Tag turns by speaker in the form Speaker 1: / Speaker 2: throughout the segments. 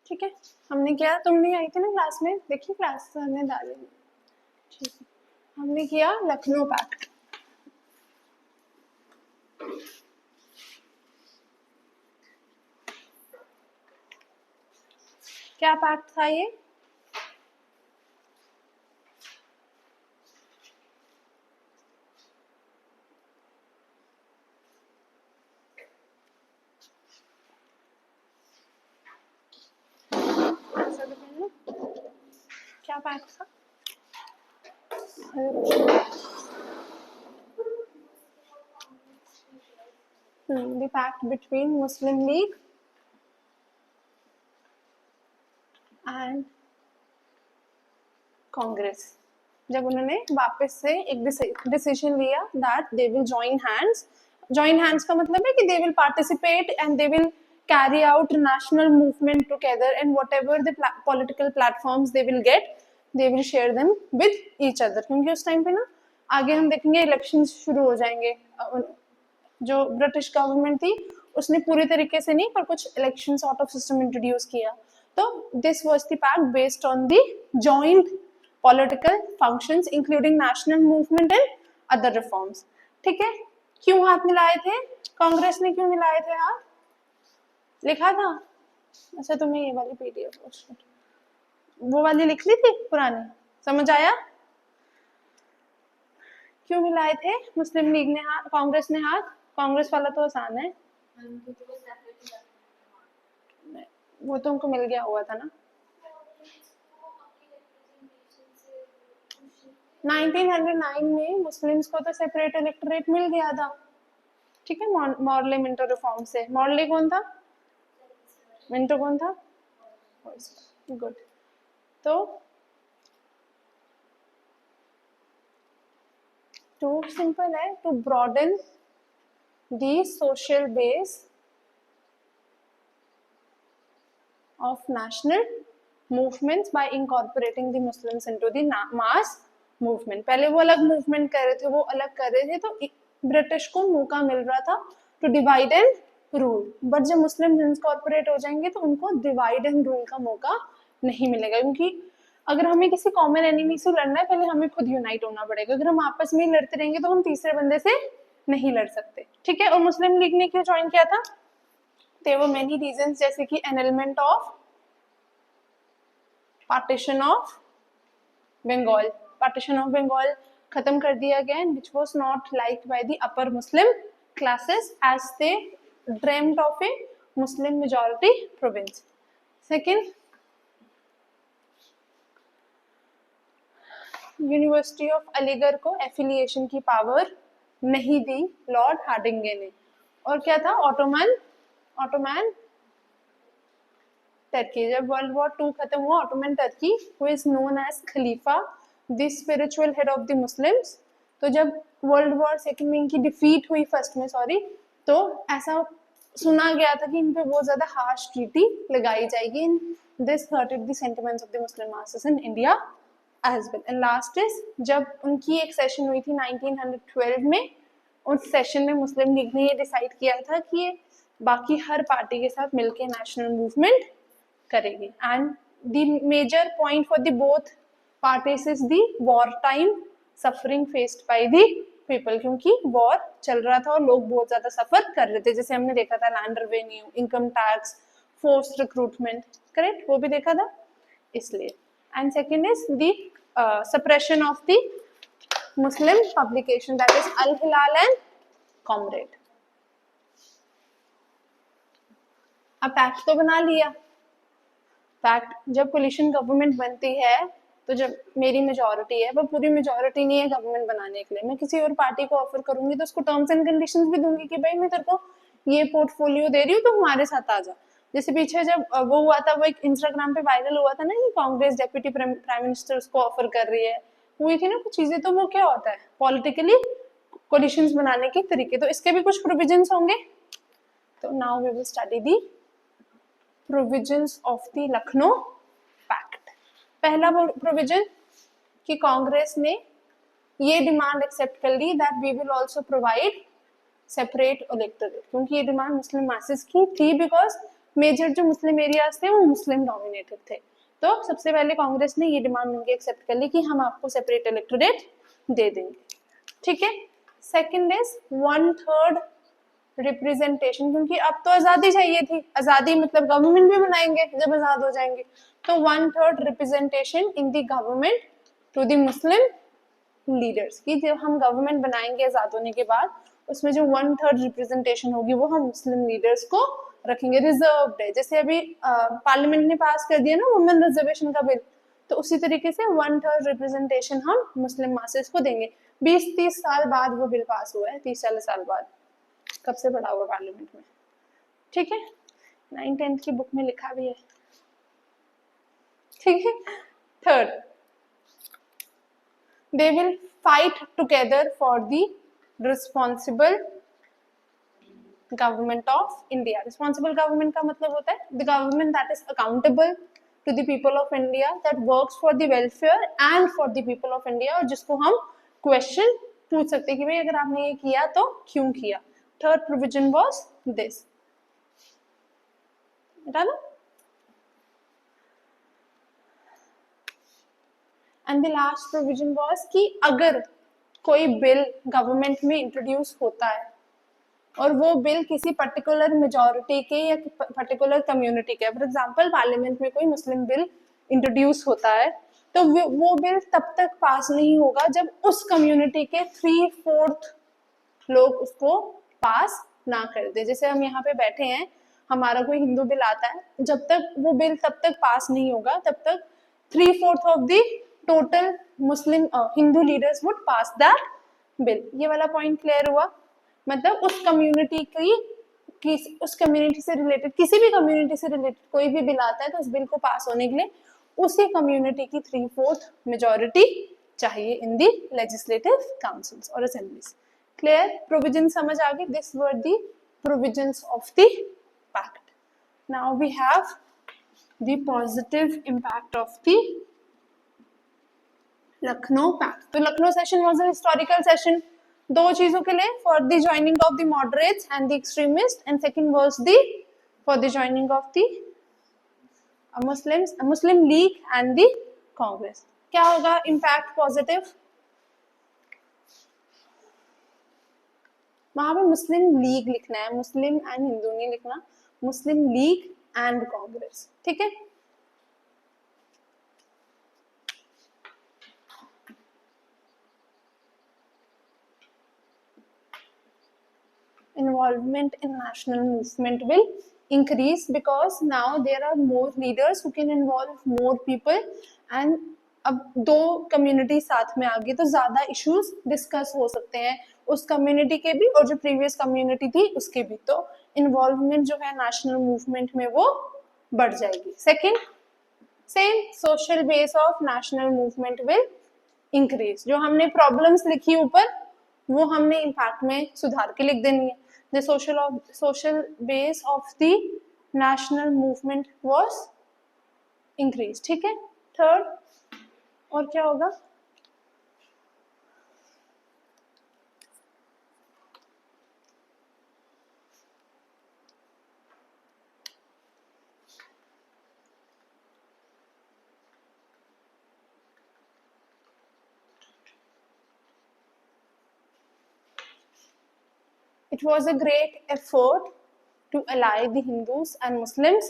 Speaker 1: ठीक है, हमने किया, तुम नहीं आई थी ना क्लास में, देखिए क्लास हमने डाली, ठीक है, हमने किया लखनऊ पैक्ट। क्या पैक्ट था ये? क्या पैक्ट था? The pact between Muslim League and Congress, जब उन्होंने वापस से एक डिसीजन लिया that they will join hands का मतलब है कि they will participate and they will carry out national movement together and whatever the political platforms they will get they will share them with each other, क्योंकि उस time पे ना आगे हम देखेंगे इलेक्शंस शुरू हो जाएंगे। जो ब्रिटिश गवर्नमेंट थी उसने पूरी तरीके से नहीं पर कुछ election sort of system introduce किया, तो this was the pact based on the joint political functions including national movement and other reforms। ठीक है, क्यों हाथ मिलाए थे कांग्रेस ने, क्यों मिलाए थे हाथ, लिखा था? अच्छा तुम्हें ये वाली पीडीएफ वो वाली लिख ली थी पुरानी, समझ आया क्यों मिलाए थे मुस्लिम लीग ने हाथ, कांग्रेस ने हाथ? कांग्रेस वाला तो आसान है, वो तो उनको मिल गया हुआ था ना। 1909 में मुस्लिम्स को तो सेपरेट इलेक्टोरेट मिल गया था, ठीक है, मॉर्ले मिंटो रिफॉर्म से। मॉर्ले कौन था? मिंटो कौन था? गुड। तो टू सिंपल है, to broaden the social base of national movements by incorporating the Muslims into the mass movement। पहले वो अलग मूवमेंट कर रहे थे, वो अलग कर रहे थे, तो ब्रिटिश को मौका मिल रहा था to divide and rule, but जब मुस्लिम इनकॉर्पोरेट हो जाएंगे तो उनको डिवाइड एंड रूल का मौका नहीं मिलेगा, क्योंकि अगर हमें किसी कॉमन एनिमी से लड़ना है पहले हमें खुद यूनाइट होना पड़ेगा। अगर हम आपस में लड़ते रहेंगे तो हम तीसरे बंदे से नहीं लड़ सकते, ठीक है। और मुस्लिम लीग ने क्यों ज्वाइन किया था? देयर वर मेनी रीजंस, जैसे कि annulment of partition of Bengal, partition of Bengal खत्म कर दिया गया, which was not liked by the upper Muslim classes as they dreamt of a Muslim majority province। Second, university of Aligarh को affiliation की power नहीं दी Lord हार्डिंगे ने। और क्या था? ऑटोमन टर्की, जब वर्ल्ड वॉर 2 खत्म हुआ, Ottoman Turkey who is known as खलीफा the spiritual head of the Muslims, तो जब वर्ल्ड वॉर सेकेंड में इनकी डिफीट हुई, फर्स्ट में सॉरी, तो ऐसा सुना गया था कि इन पे बहुत ज्यादा हार्श ट्रीटी लगाई जाएगी। In this hurted the sentiments of the Muslim masses in India as well. And last is, जब उनकी एक सेशन हुई थी 1912 में, उस सेशन में मुस्लिम लीग ने ये डिसाइड किया था कि ये बाकी हर पार्टी के साथ मिलकर नेशनल मूवमेंट करेगी। And the major point for the both parties is the war time suffering faced by the people, क्योंकि वॉर चल रहा था और लोग बहुत ज्यादा सफर कर रहे थे, जैसे हमने देखा था land revenue, income tax, force recruitment, correct, वो भी देखा था इसलिए। And second is the suppression of the Muslim publication, that is Al Hilal and Comrade। अब पैक्ट तो बना लिया, पैक्ट जब कोलिशन गवर्नमेंट बनती है तो जब मेरी मेजॉरिटी है, वो पूरी मेजॉरिटी नहीं है गवर्नमेंट बनाने के लिए, मैं किसी और पार्टी को ऑफर करूंगी तो उसको टर्म्स एंड कंडीशंस भी दूंगी कि भाई मैं तेरे को ये पोर्टफोलियो दे रही हूँ, तो हमारे साथ आ जा। जैसे पीछे जब वो हुआ था, वो एक इंस्टाग्राम पे वायरल हुआ था ना कि कांग्रेस डेप्यूटी प्राइम मिनिस्टर उसको ऑफर कर रही है, हुई थी ना कुछ चीजें, तो वो क्या होता है पॉलिटिकली कोलिशंस बनाने के तरीके, तो इसके भी कुछ प्रोविजंस होंगे। तो now we will study the provisions of the Lucknow pact. पहला प्रोविजन कि कांग्रेस ने ये डिमांड एक्सेप्ट कर ली that we will also provide separate electorate, क्योंकि ये डिमांड मुस्लिम मासेस की थी, बिकॉज मेजर जो मुस्लिम एरियाज थे वो मुस्लिम डोमिनेटेड थे। तो सबसे पहले कांग्रेस ने ये डिमांड उनकी एक्सेप्ट कर ली कि हम आपको सेपरेट इलेक्टोरेट दे देंगे, ठीक है। सेकंड इज 1/3 रिप्रेजेंटेशन, क्योंकि अब तो आजादी चाहिए थी, आजादी मतलब गवर्नमेंट भी बनाएंगे जब आजाद हो जाएंगे, तो 1/3 representation in the government to the Muslim leaders, की जब हम गवर्नमेंट बनाएंगे आजाद होने के बाद उसमें जो 1/3 रिप्रेजेंटेशन होगी वो हम मुस्लिम लीडर्स को रखेंगे, रिजर्व्ड है। जैसे अभी पार्लियामेंट ने पास कर दिया ना वुमेन रिजर्वेशन का बिल, तो उसी तरीके से 1/3 रिप्रेजेंटेशन हम मुस्लिम मासेस को देंगे। 20-30 साल बाद वो बिल पास हुआ है, 30-40 साल बाद, कब से पढ़ा हुआ पार्लियामेंट में, ठीक है, 9th-10th की बुक में लिखा भी है, ठीक है। Third, they will fight together for the responsible government of India. Responsible government का मतलब होता है the government that is accountable to the people of India, that works for the welfare and for the people of India, और जिसको हम question पूछ सकते हैं कि भाई अगर आपने ये किया तो क्यों किया। Third provision was this, done. And the last provision was कि अगर कोई बिल गवर्नमेंट में इंट्रोड्यूस होता है और वो बिल किसी पर्टिकुलर मेजॉरिटी के या पर्टिकुलर कम्युनिटी के, फॉर एग्जांपल पार्लियामेंट में कोई मुस्लिम बिल इंट्रोड्यूस होता है, तो वो बिल तब तक पास नहीं होगा जब उस कम्युनिटी के 3/4 लोग उसको पास ना कर दे। जैसे हम यहाँ पे बैठे हैं, हमारा कोई हिंदू बिल आता है, जब तक वो बिल तब तक पास नहीं होगा तब तक 3/4 of the total Muslim Hindu leaders would pass that bill. ये वाला पॉइंट क्लियर हुआ? मतलब उस कम्युनिटी की उस कम्युनिटी से रिलेटेड, किसी भी कम्युनिटी से रिलेटेड कोई भी बिल आता है तो उस बिल को पास होने के लिए उसी कम्युनिटी की 3/4 मेजॉरिटी चाहिए इन दी लेजिस्लेटिव काउंसिल्स और असेंबलीज। क्लियर? प्रोविजन समझ आ गई? This were the provisions of the pact. Now we have the positive impact of the Lucknow pact. तो Lucknow session was a historical session, दो चीजों के लिए, for the joining of the moderates and the extremist, and second was the for the joining of the Muslim League and the Congress. क्या होगा impact positive? वहां पे मुस्लिम league लिखना है, मुस्लिम एंड हिंदू नहीं लिखना, मुस्लिम लीग एंड कांग्रेस, ठीक है। Involvement in national movement will increase because now there are more leaders who can involve more people, and अब दो कम्युनिटी साथ में आ गई तो ज्यादा इश्यूज डिस्कस हो सकते हैं उस कम्युनिटी के भी और जो प्रीवियस कम्युनिटी थी उसके भी, तो इन्वॉल्वमेंट जो है नेशनल मूवमेंट में वो बढ़ जाएगी। Second, same social base of national movement will increase. जो हमने प्रॉब्लम्स लिखी ऊपर वो हमने इम्पैक्ट में सुधार के लिख देनी है। The social base of the national movement was increased, ठीक है। थर्ड, और क्या होगा? It was a great effort to ally the Hindus and Muslims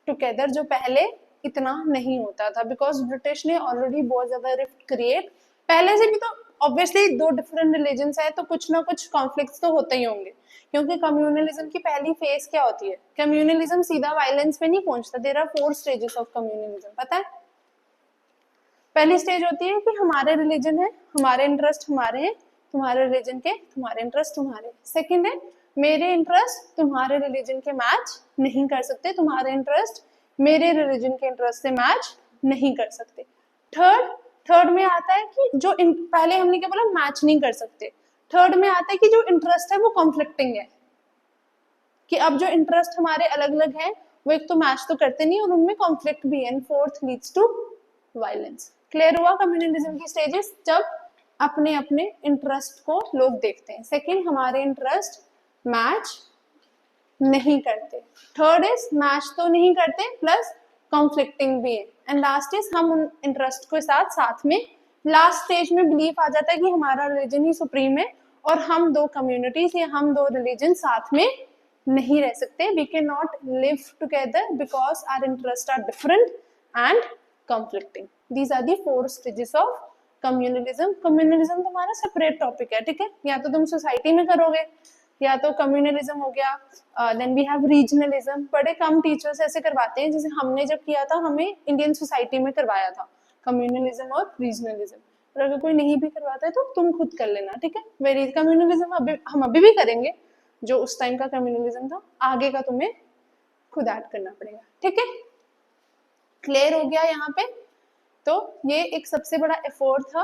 Speaker 1: together, जो पहले इतना नहीं होता था, बिकॉज ब्रिटिश ने ऑलरेडी बहुत ज्यादा रिफ्ट क्रिएट पहले से भी, तो ऑब्वियसली दो डिफरेंट रिलीजन्स है तो कुछ ना कुछ कॉन्फ्लिक्ट्स तो होते ही होंगे, क्योंकि कम्युनलिज्म की पहली फेज क्या होती है? कम्युनलिज्म सीधा वायलेंस पे नहीं पहुंचता, there are 4 stages of communalism, पता है? पहली स्टेज होती है कि हमारे रिलीजन है, हमारे इंटरेस्ट हमारे हैं, तुम्हारे रिलीजन के तुम्हारे इंटरेस्ट तुम्हारे। सेकंड है मेरे इंटरेस्ट तुम्हारे रिलीजन के मैच नहीं कर सकते, तुम्हारे इंटरेस्ट मेरे रिलीजन के इंटरेस्ट से मैच नहीं कर सकते। थर्ड में आता है कि जो पहले हमने क्या बोला, मैच नहीं कर सकते। थर्ड में आता है कि जो इंटरेस्ट है वो कॉन्फ्लिक्टिंग है, कि अब जो इंटरेस्ट हमारे अलग अलग हैं वो एक तो मैच तो करते नहीं और उनमें कॉन्फ्लिक्ट भी है। And fourth leads to violence. Clear हुआ कम्युनलिज्म की स्टेजेस? जब अपने अपने इंटरेस्ट को लोग देखते हैं। सेकंड, हमारे इंटरेस्ट मैच नहीं करते। थर्ड इज मैच तो नहीं करते प्लस कॉन्फ्लिक्टिंग भी है। एंड लास्ट इज हम उन इंटरेस्ट के साथ में लास्ट स्टेज में बिलीफ आ जाता है कि हमारा रिलीजन ही सुप्रीम है और हम दो कम्युनिटीज या हम दो रिलीजन साथ में नहीं रह सकते। We can not live together because our interest are different and conflicting. These are the 4 stages of communalism. Communalism तुम्हारा सेपरेट टॉपिक है, ठीक है, या तो तुम सोसाइटी में करोगे या तो कम्युनलिज्म हो गया। Then we have regionalism. बड़े कम टीचर्स ऐसे करवाते हैं, जैसे हमने जब किया था हमें इंडियन सोसाइटी में करवाया था कम्युनलिज्म और रीजनलिज्म। और अगर कोई नहीं भी करवाता है तो तुम खुद कर लेना, ठीक है। वेरी कम्युनलिज्म हम अभी भी करेंगे, जो उस टाइम का कम्युनलिज्म था, आगे का तुम्हें खुद ऐड करना पड़ेगा, ठीक है। क्लियर हो गया यहाँ पे। तो ये एक सबसे बड़ा एफर्ट था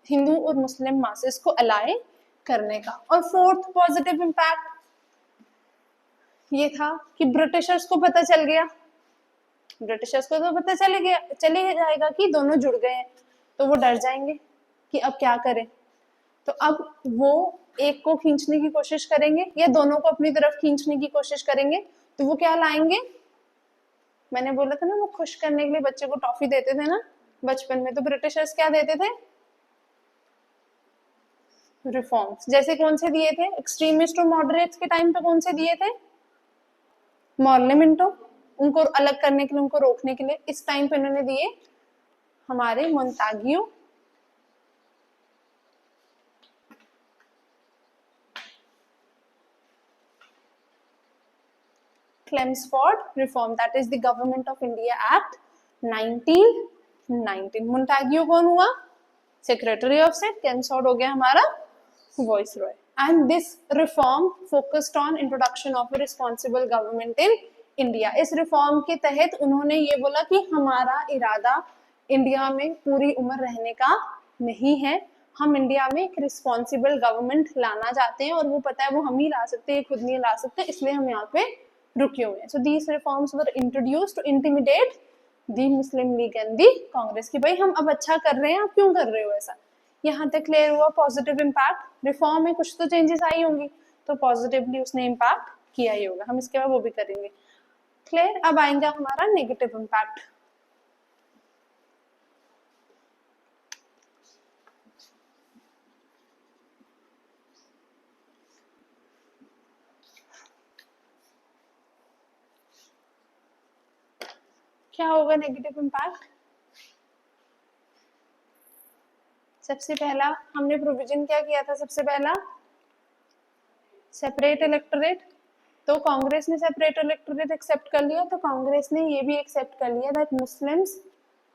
Speaker 1: हिंदू और मुस्लिम मासेस को अलाइ करने का। और फोर्थ पॉजिटिव इम्पैक्ट ये था कि ब्रिटिशर्स को पता चल गया, ब्रिटिशर्स को तो पता चले जाएगा कि दोनों जुड़ गए हैं, तो वो डर जाएंगे कि अब क्या करें। तो अब वो एक को खींचने की कोशिश करेंगे या दोनों को अपनी तरफ खींचने की कोशिश करेंगे। तो वो क्या लाएंगे, मैंने बोला था ना वो खुश करने के लिए बच्चे को टॉफी देते थे ना बचपन में, तो ब्रिटिशर्स क्या देते थे, रिफॉर्म्स। जैसे कौन से दिए थे एक्सट्रीमिस्ट और मॉडरेट्स के टाइम पे, कौन से दिए थे, मॉर्लिमेंटो, उनको अलग करने के लिए, उनको रोकने के लिए। इस टाइम पे उन्होंने दिए हमारे Montagu, Chelmsford reform, that is the government of India act 1919। Montagu कौन हुआ, सेक्रेटरी ऑफ स्टेट, क्लेम्सफोर्ड हो गया हमारा viceroy. And this reform focused on introduction of a responsible government in India. इस रिफॉर्म के तहत उन्होंने ये बोला कि हमारा इरादा इंडिया में पूरी उम्र रहने का नहीं है, हम इंडिया में एक रिस्पॉन्सिबल गवर्नमेंट लाना चाहते हैं और वो पता है वो हम ही ला सकते हैं, खुद नहीं ला सकते, इसलिए हम यहाँ पे रुके हुए हैं। So these reforms were introduced to intimidate the Muslim League and the Congress, कि भाई हम अब अच्छा कर रहे हैं, आप क्यों कर रहे हो ऐसा। यहाँ तक क्लियर हुआ पॉजिटिव इम्पैक्ट। रिफॉर्म में कुछ तो चेंजेस आई होंगी, तो पॉजिटिवली उसने इम्पैक्ट किया ही होगा, हम इसके बाद वो भी करेंगे। क्लियर। अब आएंगे हमारा नेगेटिव इम्पैक्ट। क्या होगा नेगेटिव इम्पैक्ट, सबसे पहला हमने प्रोविजन क्या किया था, सबसे पहला सेपरेट इलेक्टोरेट। तो कांग्रेस ने सेपरेट इलेक्टोरेट एक्सेप्ट कर लिया, तो कांग्रेस ने ये भी एक्सेप्ट कर लिया that Muslims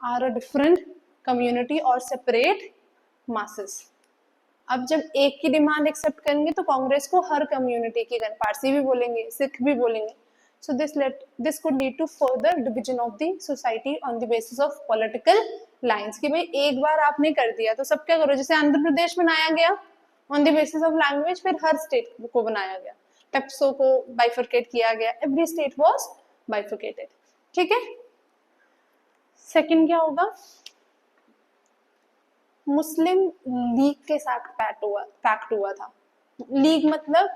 Speaker 1: are a different community और सेपरेट मासेस। अब जब एक की डिमांड एक्सेप्ट करेंगे तो कांग्रेस को हर कम्युनिटी की, पारसी भी बोलेंगे, सिख भी बोलेंगे, so this could lead to further division of the society on the basis of political lines। कि भाई एक बार आपने कर दिया तो सब क्या करो, जैसे आंध्र प्रदेश बनाया गया on the basis of language, फिर हर स्टेट को बनाया गया, पेप्सो को बाइफरकेट किया गया, एवरी स्टेट वाज बाइफरकेटेड, ठीक है। सेकंड क्या होगा, मुस्लिम लीग के साथ पैक्ट हुआ था। लीग मतलब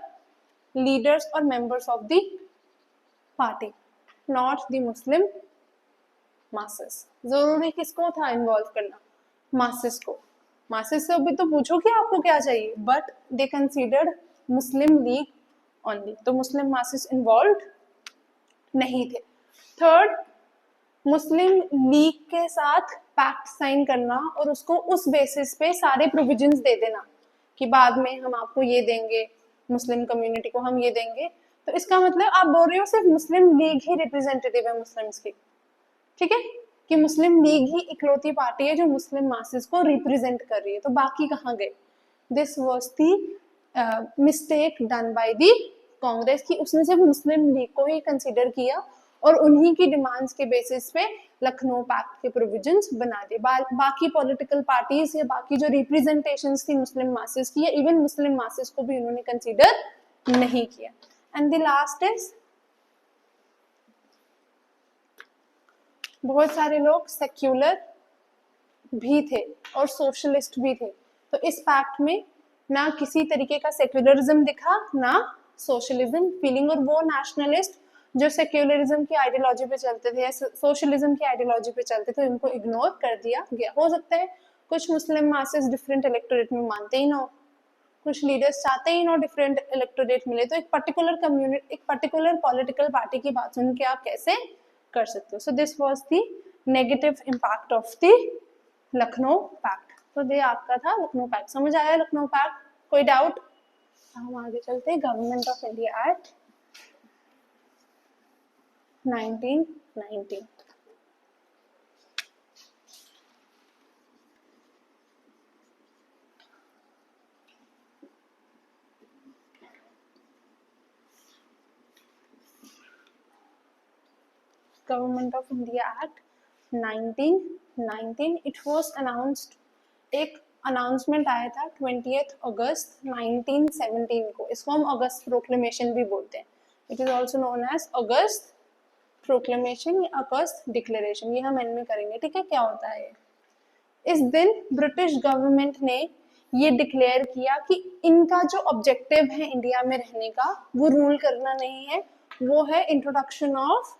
Speaker 1: लीडर्स और members of the party, not the Muslim masses. जरूरी किसको था इन्वॉल्व करना, मासेस को। मासेस से अभी तो पूछो कि आपको क्या चाहिए, but they considered Muslim league only, तो मुस्लिम मासेस इन्वॉल्व नहीं थे। थर्ड, मुस्लिम लीग के साथ पैक्ट साइन करना और उसको उस बेसिस पे सारे प्रोविजंस दे देना कि बाद में हम आपको ये देंगे, मुस्लिम कम्युनिटी को हम ये देंगे। तो इसका मतलब आप बोल रहे हो सिर्फ मुस्लिम लीग ही रिप्रेजेंटेटिव है मुस्लिम्स की, ठीक है, कि मुस्लिम लीग ही इकलौती पार्टी है जो मुस्लिम मासेस को रिप्रेजेंट कर रही है, तो बाकी कहाँ गए। This was the mistake done by the Congress की उसने सिर्फ मुस्लिम लीग को ही कंसीडर किया और उन्हीं की डिमांड्स के बेसिस पे लखनऊ पैक्ट के प्रोविजंस बना दिए। बाकी पॉलिटिकल पार्टीज या बाकी जो रिप्रेजेंटेशंस थी मुस्लिम मासेस की या इवन मुस्लिम मासेस को भी उन्होंने कंसीडर नहीं किया। एंड द लास्ट इज, बहुत सारे लोग सेक्युलर भी थे और सोशलिस्ट भी थे, तो इस पैक्ट में ना किसी तरीके का सेक्युलरिज्म दिखा ना सोशलिज्म फीलिंग, और वो नेशनलिस्ट जो सेक्युलरिज्म की आइडियोलॉजी पे चलते थे या सोशलिज्म की आइडियोलॉजी पे चलते थे, उनको इग्नोर कर दिया गया। हो सकता है कुछ मुस्लिम मासेस डिफरेंट इलेक्टोरेट में मानते ही ना हो, कुछ लीडर्स चाहते ही ना डिफरेंट इलेक्टोरेट मिले, तो एक पर्टिकुलर कम्युनिटी, एक पर्टिकुलर पॉलिटिकल पार्टी की बात सुन के आप कैसे कर सकते हो। So this was the negative impact of the Lucknow pact. तो ये आपका था लखनऊ पैक्ट। समझ आया लखनऊ पैक्ट? कोई डाउट? हम आगे चलते हैं। Government of India act 1919। Government of India act 1919 it was announced, एक अनाउंसमेंट आया था 20 अगस्त 1917 को। इसको हम अगस्त प्रोक्लेमेशन भी बोलते हैं। It is also known as August proclamation या अगस्त डिक्लेरेशन। ये हम एंड में करेंगे, ठीक है। क्या होता है? इस दिन ब्रिटिश गवर्नमेंट ने ये डिक्लेयर किया कि इनका जो ऑब्जेक्टिव है इंडिया में रहने का, वो रूल करना नहीं है, वो है इंट्रोडक्शन ऑफ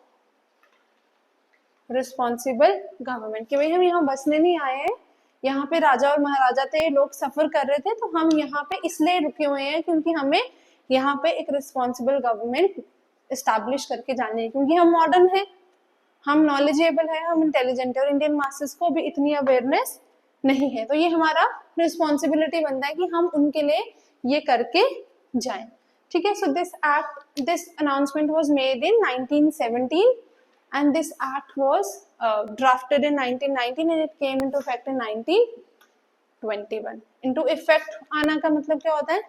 Speaker 1: रिस्पॉन्सिबल गवर्नमेंट। कि भाई हम यहाँ बसने नहीं आए हैं, यहाँ पे राजा और महाराजा थे, लोग सफर कर रहे थे, तो हम यहाँ पे इसलिए रुके हुए हैं क्योंकि हमें यहाँ पे एक रिस्पॉन्सिबल गवर्नमेंट इस्टेब्लिश करके जानी है, क्योंकि हम मॉडर्न है, हम नॉलेजेबल है, हम इंटेलिजेंट है, और इंडियन मासेस को भी इतनी अवेयरनेस नहीं है। तो ये हमारा रिस्पॉन्सिबिलिटी बनता है कि हम उनके लिए ये करके जाएं, ठीक है। So this announcement was made in 1917 and this act was drafted in 1919 and it came into effect in 1921। into effect आना का मतलब क्या होता है?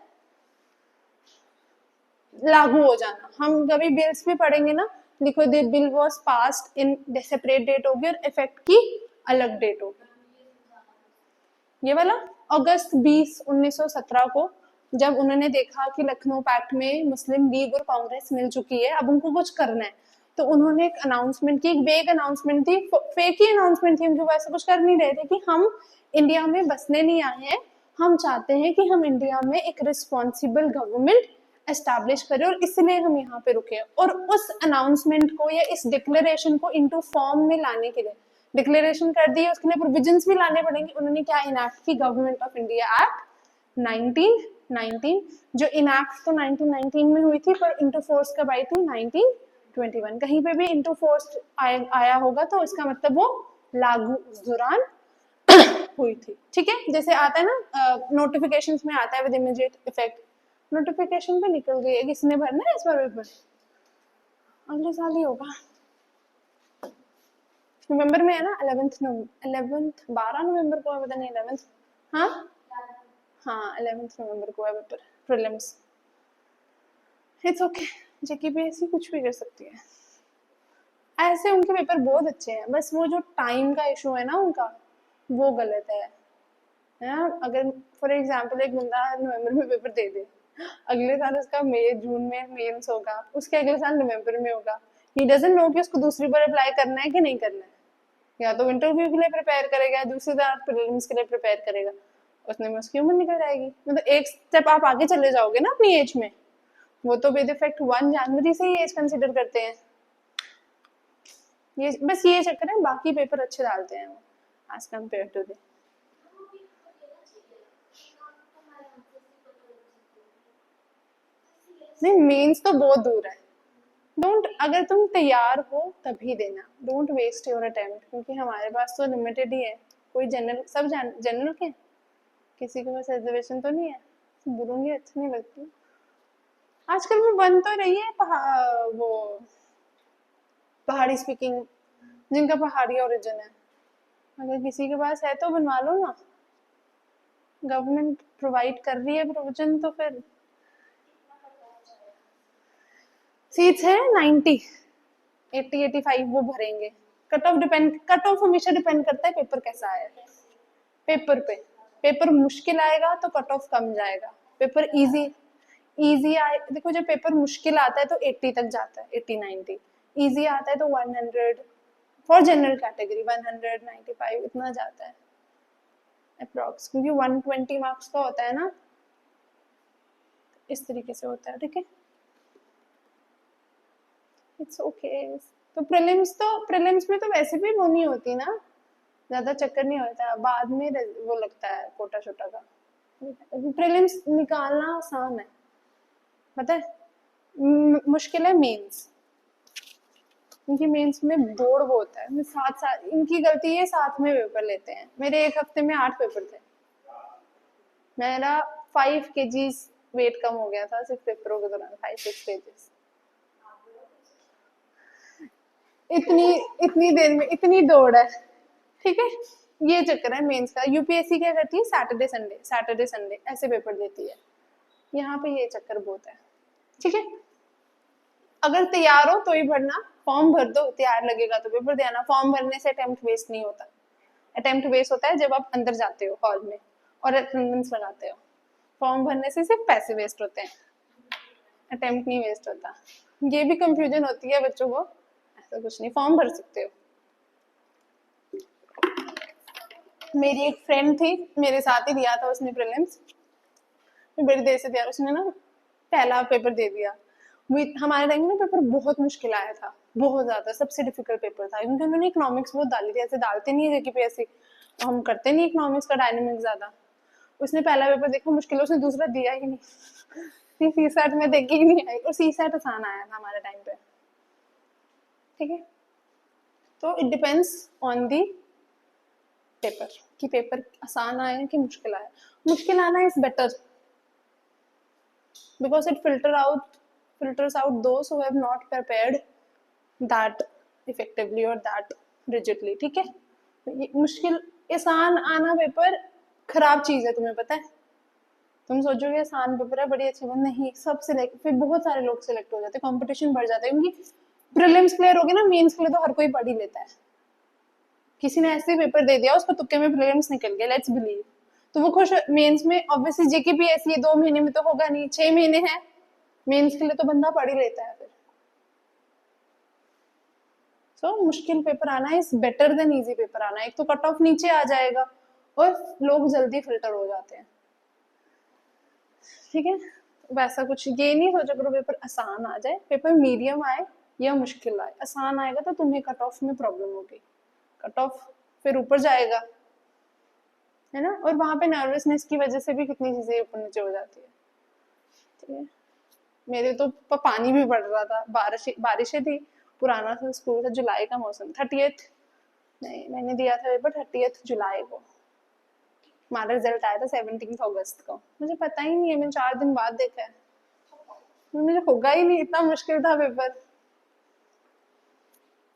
Speaker 1: लागू हो जाना। हम कभी बिल्स भी पढ़ेंगे ना, देखो the bill was passed in separate date होगी और इफेक्ट की अलग डेट होगी। ये वाला अगस्त 20 1917 को जब उन्होंने देखा कि लखनऊ पैक्ट में मुस्लिम लीग और कांग्रेस मिल चुकी है, अब उनको कुछ करना है, तो उन्होंने एक अनाउंसमेंट की, एक वेग अनाउंसमेंट थी, फेक ही अनाउंसमेंट थी, उनके वैसे कुछ कर नहीं रहे थे कि हम इंडिया में बसने नहीं आए हैं, हम चाहते हैं कि हम इंडिया में एक रिस्पॉन्सिबल गवर्नमेंट एस्टैब्लिश करें और इसलिए हम यहाँ पे रुके। और उस अनाउंसमेंट को या इस डिक्लेरेशन को इनटू फॉर्म में लाने के लिए, डिक्लेरेशन कर दी, उसके लिए प्रोविजंस भी लाने पड़ेंगे, उन्होंने क्या इनैक्ट की? गवर्नमेंट ऑफ इंडिया एक्ट 1919, जो इनैक्ट तो 1919 में हुई थी पर इनटू फोर्स कब आई थी? 1921। कहीं पे भी इनटू फोर्स आया होगा तो इसका मतलब वो लागू उस दौरान हुई थी, ठीक है। जैसे आता है ना नोटिफिकेशंस में आता है विद इमीडिएट इफेक्ट, नोटिफिकेशन पे निकल गई है, किसने भरना है इस बार पेपर? अगले साल ही होगा, नवंबर में है ना, 12 नवंबर को है, पता नहीं 11th, हाँ हाँ 11th नवंबर को है paper prelims. It's okay, JKPSC कुछ भी कर सकती है, ऐसे उनके पेपर बहुत अच्छे हैं, बस वो जो टाइम का इशू है ना उनका, वो गलत है ना। अगर फॉर एग्जांपल एक बंदा नवंबर में पेपर दे दे, अगले साल उसका मई जून में मेंस होगा, उसके अगले साल नवंबर में होगा, ही डजंट नो कि उसको दूसरी बार अप्लाई करना है कि नहीं करना है, या तो इंटरव्यू के लिए प्रिपेयर करेगा, दूसरी बार प्रीलिम्स के लिए प्रिपेयर करेगा, उसने में उसकी उम्र निकल जाएगी। मतलब एक स्टेप आप आगे चले जाओगे ना अपनी एज में, वो तो विद इफेक्ट 1 जनवरी से ही एज कंसिडर करते हैं। ये बस ये चक्कर है, बाकी पेपर अच्छे डालते हैं वो एज कम्पेयर टू द। नहीं, मेंस तो बहुत दूर है। डोंट, अगर तुम तैयार हो तभी देना, डोंट वेस्ट योर अटेम्प्ट, क्योंकि हमारे पास तो लिमिटेड ही है। कोई जनरल, सब जनरल के, किसी के पास रिजर्वेशन तो नहीं है। बुरूंगी अच्छी नहीं लगती आजकल में, बन तो रही है वो पहाड़ी स्पीकिंग, जिनका पहाड़ी ओरिजिन है, अगर किसी के पास है तो बनवा लो ना, गवर्नमेंट प्रोवाइड कर रही है प्रोविजन, तो फिर सीट्स है 90, 80, 85 वो भरेंगे। कट ऑफ हमेशा डिपेंड करता है पेपर कैसा आया है, पेपर पे। पेपर मुश्किल आएगा तो कट ऑफ कम जाएगा, पेपर इजी आए, देखो जब पेपर मुश्किल आता है तो 80 तक जाता है, 80 90, इजी आता है तो 100 फॉर जनरल कैटेगरी, 195 इतना जाता है अप्रॉक्स, क्योंकि 120 मार्क्स का होता है ना, इस तरीके से होता है, ठीक है। It's okay. तो प्रीलिम्स में तो वैसे भी वो नहीं होती ना, ज्यादा चक्कर नहीं होता, बाद में वो लगता है कोटा छोटा का। प्रीलिम्स निकालना आसान है, पता है, मुश्किल है मेंस। इनकी मेंस में दौड़ बहुत है, साथ साथ इनकी गलती है, साथ में पेपर लेते हैं। मेरे एक हफ्ते में 8 पेपर थे, मेरा 5 kg वेट कम हो गया था सिर्फ पेपरों के दौरान, 5-6 kg। इतनी इतनी देर में इतनी दौड़ है, ठीक है। ये चक्कर है मेंस का। यूपीएससी क्या करती है, सैटरडे संडे ऐसे पेपर देती है, यहाँ पे ये चक्कर बहुत है, ठीक है। अगर तैयार हो तो ही भरना, फॉर्म भर दो, तैयार लगेगा तो पेपर देना। फॉर्म भरने से अटेम्प्ट वेस्ट नहीं होता, अटेम्प्ट वेस्ट होता है जब आप अंदर जाते हो हॉल में और अटेंडेंस लगाते हो। फॉर्म भरने से सिर्फ पैसे वेस्ट होते हैं, अटेम्प्ट नहीं वेस्ट होता। ये भी कंफ्यूजन होती है बच्चों को, ऐसा कुछ नहीं, फॉर्म भर सकते हो। मेरी एक फ्रेंड थी, मेरे साथ ही दिया था उसने प्रीलिम्स, बड़ी देर से दिया उसने ना, पहला पेपर दे दिया। हमारे टाइम में पेपर बहुत मुश्किल आया था, बहुत ज्यादा, सबसे डिफिकल्ट पेपर था, क्योंकि उन्होंने इकोनॉमिक्स बहुत डाली थी, ऐसे डालते नहीं है जेकेपीएससी, हम करते नहीं इकोनॉमिक्स का डायनेमिक्स ज्यादा। उसने पहला पेपर देखा मुश्किल, उसने दूसरा दिया ही नहीं, सी सेट में देख ही नहीं आई, और सी सेट आसान आया था हमारे टाइम पे, ठीक है। तो it depends on the paper, कि पेपर आसान आया कि मुश्किल आया। मुश्किल आना is better, because it filters out those who have not prepared that effectively or that rigidly, ठीक है। ये मुश्किल, आसान आना पेपर खराब चीज है, तुम्हें पता है। तुम सोचोगे आसान पेपर है, बड़ी अच्छी बात नहीं, सब सिलेक्ट, फिर बहुत सारे लोग सिलेक्ट हो जाते हैं, कंपटीशन बढ़ जाता है, क्योंकि प्रीलिम्स क्लियर हो गया ना, मेंस के लिए तो हर कोई पढ़ ही लेता है। किसी ने ऐसे पेपर दे दिया, उसको तुक्के में प्रीलिम्स निकल गया, लेट्स बिलीव, तो वो खुश। मेंस में ऑब्वियसली जेकेपीएससी 2 महीने में तो होगा नहीं, 6 महीने है, मेंस के लिए तो बंदा पढ़ ही लेता है फिर। सो मुश्किल पेपर आना is better than easy paper आना। एक तो कट ऑफ नीचे आ जाएगा और लोग जल्दी फिल्टर हो जाते हैं, ठीक है। वैसा कुछ ये नहीं सोचा करो पेपर आसान आ जाए, पेपर मीडियम आए या मुश्किल आए, आसान आएगा तो तुम्हें कट ऑफ में प्रॉब्लम होगी, कट ऑफ फिर ऊपर जाएगा, है ना। और वहां पे नर्वसनेस की वजह से भी कितनी चीजें ऊपर नीचे हो जाती है, ठीक है। मेरे तो पानी भी पड़ रहा था, बारिशें थी, पुराना सा स्कूल था, जुलाई का मौसम, 30th नहीं, मैंने दिया था पेपर 30th जुलाई को, हमारा रिजल्ट आया था 17th अगस्त को। मुझे पता ही नहीं है, मैंने 4 दिन बाद देखा है, मुझे होगा ही नहीं, इतना मुश्किल था पेपर,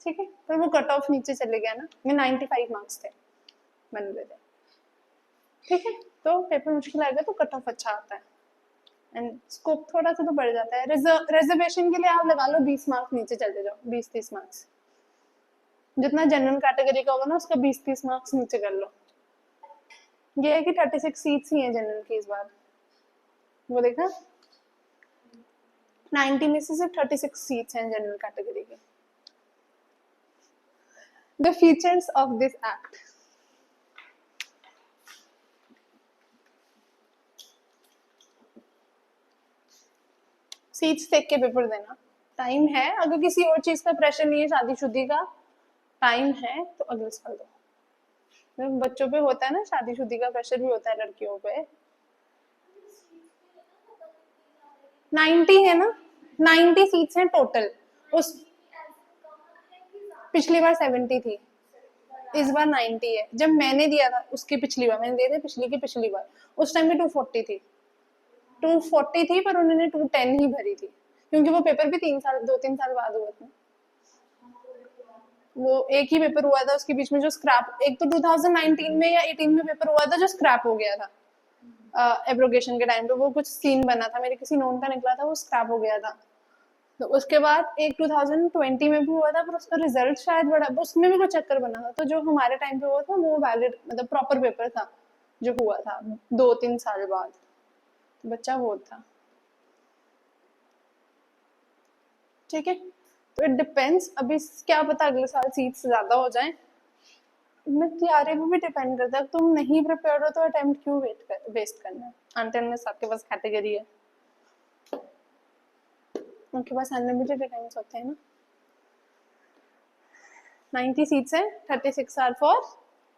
Speaker 1: ठीक है। पर वो कट ऑफ नीचे चले गया ना, मैं 95 मार्क्स थे बन गए थे, ठीक है। तो पेपर मुश्किल आएगा तो कट ऑफ अच्छा आता है, एंड स्कोप थोड़ा सा तो बढ़ जाता है। रिजर्वेशन के लिए आप लगा लो 20 मार्क्स नीचे चले जाओ, 20-30 मार्क्स, जितना जनरल कैटेगरी का होगा ना उसका 20-30 मार्क्स नीचे कर लो। ये है कि 36 सीट्स ही हैं जनरल की इस बार, वो देखा, 90 में से सिर्फ 36 सीट्स हैं जनरल कैटेगरी की। The features of this act, seats देख के पेपर देना, टाइम है, अगर किसी और चीज का प्रेशर नहीं है, शादीशुदी का टाइम है तो अगले साल दो। बच्चों पे होता है ना, शादीशुदी का प्रेशर भी होता है लड़कियों पे। 90 है ना, 90 सीट्स हैं टोटल, उस पिछली बार 70 थी, इस बार 90 है। जब मैंने दिया था उसकी पिछली बार, मैंने दिए थे पिछली की पिछली बार, उस टाइम में 240 थी, 240 थी, पर उन्होंने 210 ही भरी थी, क्योंकि वो पेपर भी 2-3 साल बाद हुए थे। वो एक ही पेपर हुआ था उसके बीच में जो स्क्रैप, एक तो 2019 में या 18 में पेपर हुआ था जो स्क्रैप हो गया था एब्रोगेशन के टाइम पे, वो कुछ सीन बना था, मेरे किसी नोन का निकला था, वो स्क्रैप हो गया था। तो उसके बाद एक 2020 में भी हुआ था, पर उसका रिजल्ट शायद बड़ा, उसमें भी कुछ चक्कर बना था। तो जो हमारे टाइम पे हुआ था वो वैलिड, मतलब प्रॉपर पेपर था जो हुआ था 2-3 साल बाद, तो बच्चा बहुत था, ठीक है। तो इट डिपेंड्स, अभी क्या पता अगले साल सीट्स ज्यादा हो जाए, मैं तैयारी पे भी डिपेंड करता है। तुम नहीं प्रिपेयर हो तो अटेम्प्ट क्यों वेस्ट करना है, अनटिल आपके पास कैटेगरी है, उनके पास अनलिमिटेड अटेम्प्ट्स होते हैं ना, 90 सीट्स हैं, 36 आर फॉर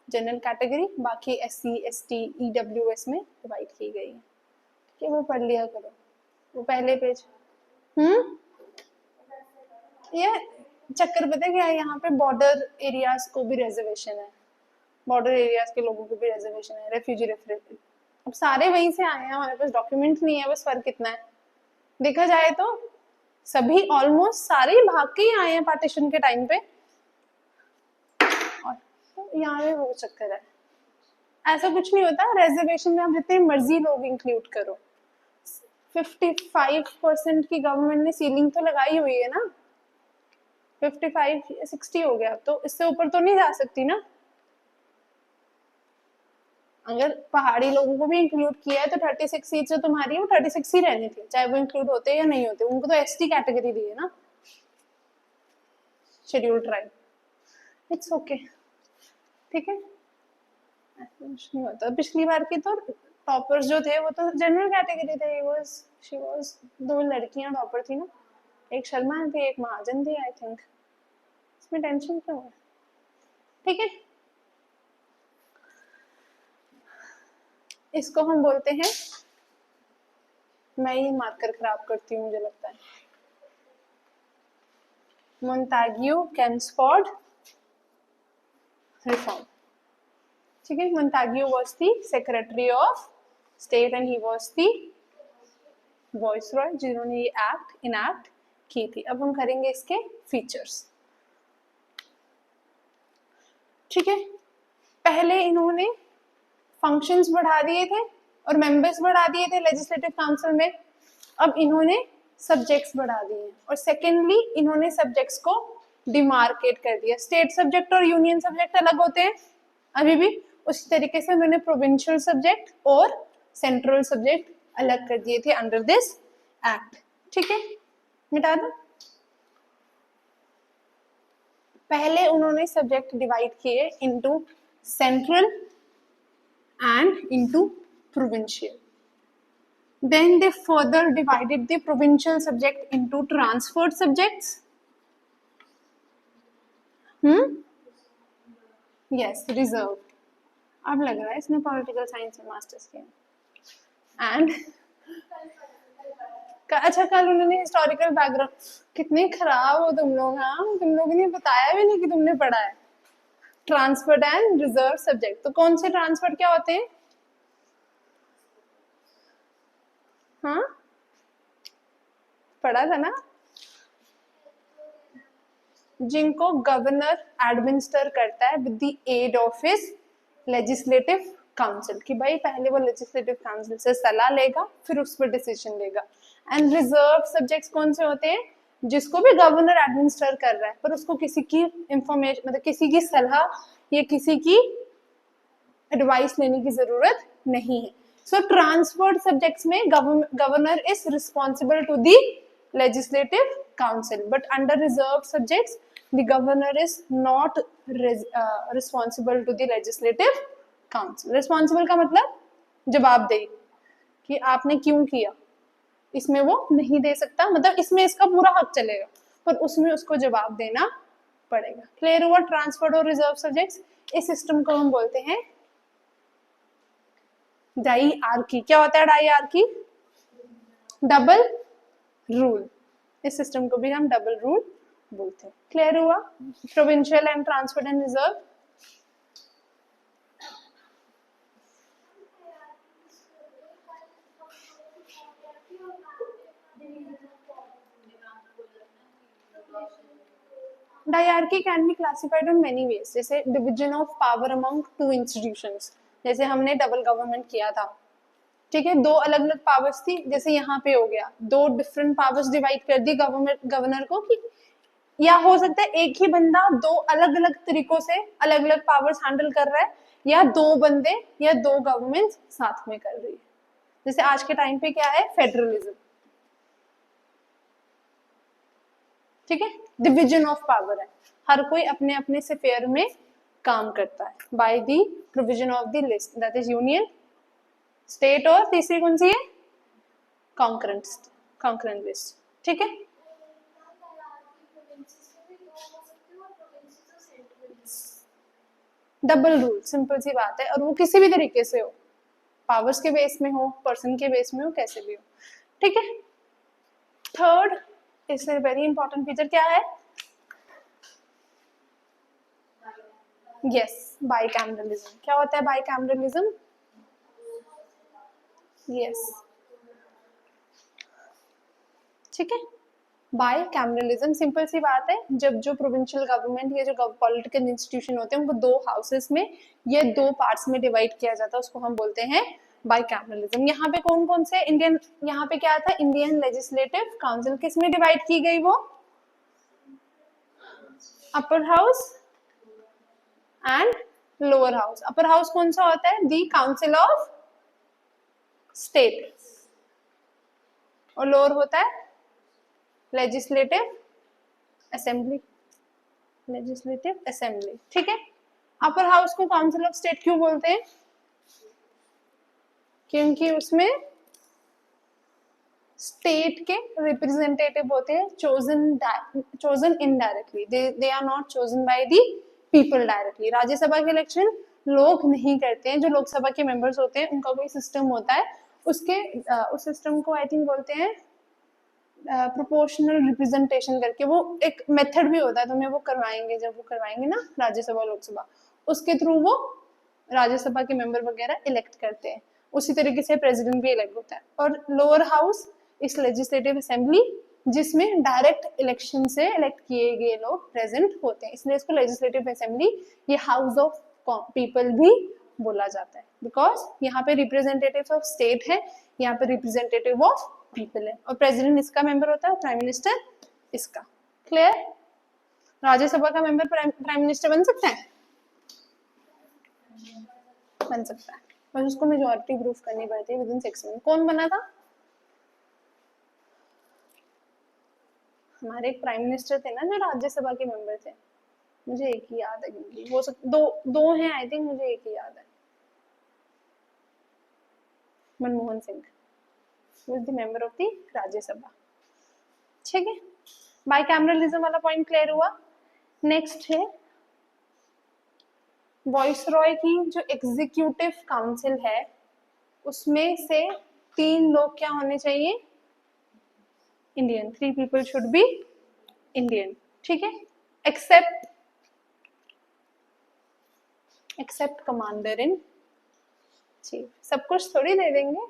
Speaker 1: जनरल कैटेगरी, बाकी SC ST EWS में डिवाइड की गई है। ठीक है, वो पढ़ लिया करो, वो पहले पेज। ये चक्कर पता है क्या है, यहाँ पे बॉर्डर एरियाज को भी रिजर्वेशन है, बॉर्डर एरियाज के लोगों को भी रिजर्वेशन है, रेफ्यूजी रेफरेंस। अब सारे वहीं से आए हैं, हमारे पास डॉक्यूमेंट नहीं है, बस फर्क कितना है देखा जाए तो सभी ऑलमोस्ट सारे ही भाग के ही आए हैं पार्टीशन के टाइम पे। और तो यहाँ पे वो चक्कर है, ऐसा कुछ नहीं होता रिजर्वेशन में, आप जितने मर्जी लोग इंक्लूड करो। 55% की गवर्नमेंट ने सीलिंग तो लगाई हुई है ना, 55 60 हो गया, तो इससे ऊपर तो नहीं जा सकती ना। अगर पहाड़ी लोगों को भी इंक्लूड किया है तो 36 सीट जो तुम्हारी है वो 36 ही रहनी थी, चाहे वो इंक्लूड होते या नहीं होते, उनको तो ST कैटेगरी दी है ना, शेड्यूल्ड ट्राइब। इट्स ओके, ठीक है, ऐसा कुछ नहीं होता। पिछली बार की तो टॉपर्स जो थे वो तो जनरल कैटेगरी थे, शी वाज 2 लड़कियां टॉपर थी ना, एक शर्मा थी एक महाजन थी आई थिंक, इसमें टेंशन क्यों है, ठीक है। इसको हम बोलते हैं, मैं ये मार्कर खराब करती हूँ मुझे लगता है, Montagu-Chelmsford रिफॉर्म, ठीक है। Montagu was the Secretary of State and he was the Viceroy जिन्होंने ये एक्ट इनैक्ट की थी। अब हम करेंगे इसके फीचर्स, ठीक है। पहले इन्होंने फंक्शंस बढ़ा दिए थे और मेंबर्स बढ़ा दिए थे लेजिस्लेटिव काउंसिल में, अब इन्होंने सब्जेक्ट्स बढ़ा दिए हैं, और सेकेंडली इन्होंने सब्जेक्ट्स को डिमार्केट कर दिया। स्टेट सब्जेक्ट और यूनियन सब्जेक्ट अलग होते हैं अभी भी, उसी तरीके से उन्होंने प्रोविंशियल सब्जेक्ट और सेंट्रल सब्जेक्ट अलग कर दिए थे अंडर दिस एक्ट, ठीक है। मिटा दो, पहले उन्होंने सब्जेक्ट डिवाइड किए into central and into provincial. Then they further divided the provincial subject into transferred subjects. Yes, reserved. अब लग रहा है इसने पॉलिटिकल साइंस में मास्टर्स किया। एंड अच्छा, कल उन्होंने हिस्टोरिकल बैकग्राउंड, कितने खराब हो तुम लोग, हाँ तुम लोगों ने बताया भी नहीं कि तुमने पढ़ा है। ट्रांसफर्ड एंड रिजर्व सब्जेक्ट, तो कौन से ट्रांसफर्ड क्या होते हैं? हाँ पढ़ा था ना, जिनको गवर्नर एडमिनिस्टर करता है with the aid of his legislative council, कि भाई पहले वो लेजिस्लेटिव काउंसिल से सलाह लेगा फिर उस पर डिसीजन लेगा। एंड रिजर्व सब्जेक्ट्स कौन से होते हैं? जिसको भी गवर्नर एडमिनिस्टर कर रहा है पर उसको किसी की इंफॉर्मेशन, मतलब किसी की सलाह या किसी की एडवाइस लेने की जरूरत नहीं है। सो ट्रांसफर्ड सब्जेक्ट्स में governor is responsible to the legislative council, but under reserved subjects the governor is not responsible to the legislative council. responsible का मतलब जवाबदेही, कि आपने क्यों किया, इसमें वो नहीं दे सकता, मतलब इसमें इसका पूरा हक चलेगा पर उसमें उसको जवाब देना पड़ेगा। क्लियर हुआ? ट्रांसफर्ड और रिजर्व सब्जेक्ट्स, इस सिस्टम को हम बोलते हैं डायआर्की। क्या होता है डायआर्की? Double rule. इस सिस्टम को भी हम डबल रूल बोलते हैं। क्लियर हुआ? Provincial and transferred and reserve. Diarchy can be classified in many ways, जैसे division of power among two institutions, जैसे हमने डबल गवर्नमेंट किया था, ठीक है, दो अलग अलग पावर्स थी, जैसे यहाँ पे हो गया दो डिफरेंट पावर्स डिवाइड कर दी गवर्नर को, कि या हो सकता है एक ही बंदा दो अलग अलग तरीकों से अलग अलग पावर्स हैंडल कर रहा है, या दो बंदे या दो गवर्नमेंट साथ में कर रही है। जैसे आज के टाइम पे क्या है? फेडरलिज्म, ठीक है, डिवीजन ऑफ पावर है, हर कोई अपने अपने स्फीयर में काम करता है by the provision of the list, that is union, state, और तीसरी कौन सी है? कॉन्करेंट लिस्ट, ठीक है। डबल रूल, सिंपल सी बात है, और वो किसी भी तरीके से हो, पावर्स के बेस में हो, पर्सन के बेस में हो, कैसे भी हो, ठीक है। थर्ड इसमें वेरी इंपॉर्टेंट फीचर क्या है? Yes, bicameralism. क्या होता है बाइकैमरलिज्म? यस, ठीक है। बाइकैमरलिज्म सिंपल सी बात है, जब जो प्रोविंशियल गवर्नमेंट या जो पॉलिटिकल इंस्टीट्यूशन होते हैं उनको दो हाउसेस में या दो पार्ट्स में डिवाइड किया जाता है, उसको हम बोलते हैं बाइकैमरलिज्म। यहाँ पे कौन कौन से इंडियन, यहाँ पे क्या था, इंडियन लेजिस्लेटिव काउंसिल किस में डिवाइड की गई? वो upper house and lower house. Upper house कौन सा होता है? दी काउंसिल ऑफ स्टेट, और लोअर होता है लेजिस्लेटिव असेंबली, लेजिस्लेटिव असेंबली, ठीक है। अपर हाउस को काउंसिल ऑफ स्टेट क्यों बोलते हैं? क्योंकि उसमें स्टेट के रिप्रेजेंटेटिव होते हैं, chosen indirectly, they are not chosen by the people directly. Rajya Sabha के इलेक्शन लोग नहीं करते हैं, जो लोकसभा के मेंबर्स होते हैं उनका कोई सिस्टम होता है, उसके उस सिस्टम को आई थिंक बोलते हैं प्रोपोर्शनल रिप्रेजेंटेशन करके, वो एक मेथड भी होता है, तो मैं वो करवाएंगे जब वो करवाएंगे ना राज्यसभा लोकसभा, उसके थ्रू वो राज्यसभा के मेंबर वगैरह इलेक्ट करते हैं। उसी तरीके से प्रेसिडेंट भी इलेक्ट होता है। और लोअर हाउस इस लेजिस्लेटिव असेंबली जिसमें डायरेक्ट इलेक्शन से इलेक्ट किए गए लोग प्रेजेंट होते हैं, इसलिए इसको लेजिस्लेटिव असेंबली, ये हाउस ऑफ पीपल भी बोला जाता है, बिकॉज यहाँ पे रिप्रेजेंटेटिव ऑफ स्टेट है, यहाँ पे रिप्रेजेंटेटिव ऑफ पीपल है, और प्रेसिडेंट इसका मेंबर होता है, प्राइम मिनिस्टर इसका। क्लियर? राज्यसभा का मेंबर प्राइम मिनिस्टर बन सकता है? बन सकता है, बस उसको मेजॉरिटी प्रूफ करनी पड़ती है विदिन 6 मंथ। कौन बना था? हमारे एक प्राइम मिनिस्टर थे ना जो राज्यसभा के मेंबर थे, मुझे एक ही याद है, क्योंकि वो दो हैं आई थिंक, मुझे एक ही याद है, Manmohan Singh was the member of the Rajya Sabha, ठीक है। बाइकैमरलिज्म वाला पॉइंट क्लियर हुआ। नेक्स्ट है वॉइसरॉय की जो एग्जीक्यूटिव काउंसिल है उसमें से 3 लोग क्या होने चाहिए? Indian, 3 people should be Indian, ठीक है। एक्सेप्ट कमांडर इन चीफ, सब कुछ थोड़ी दे देंगे,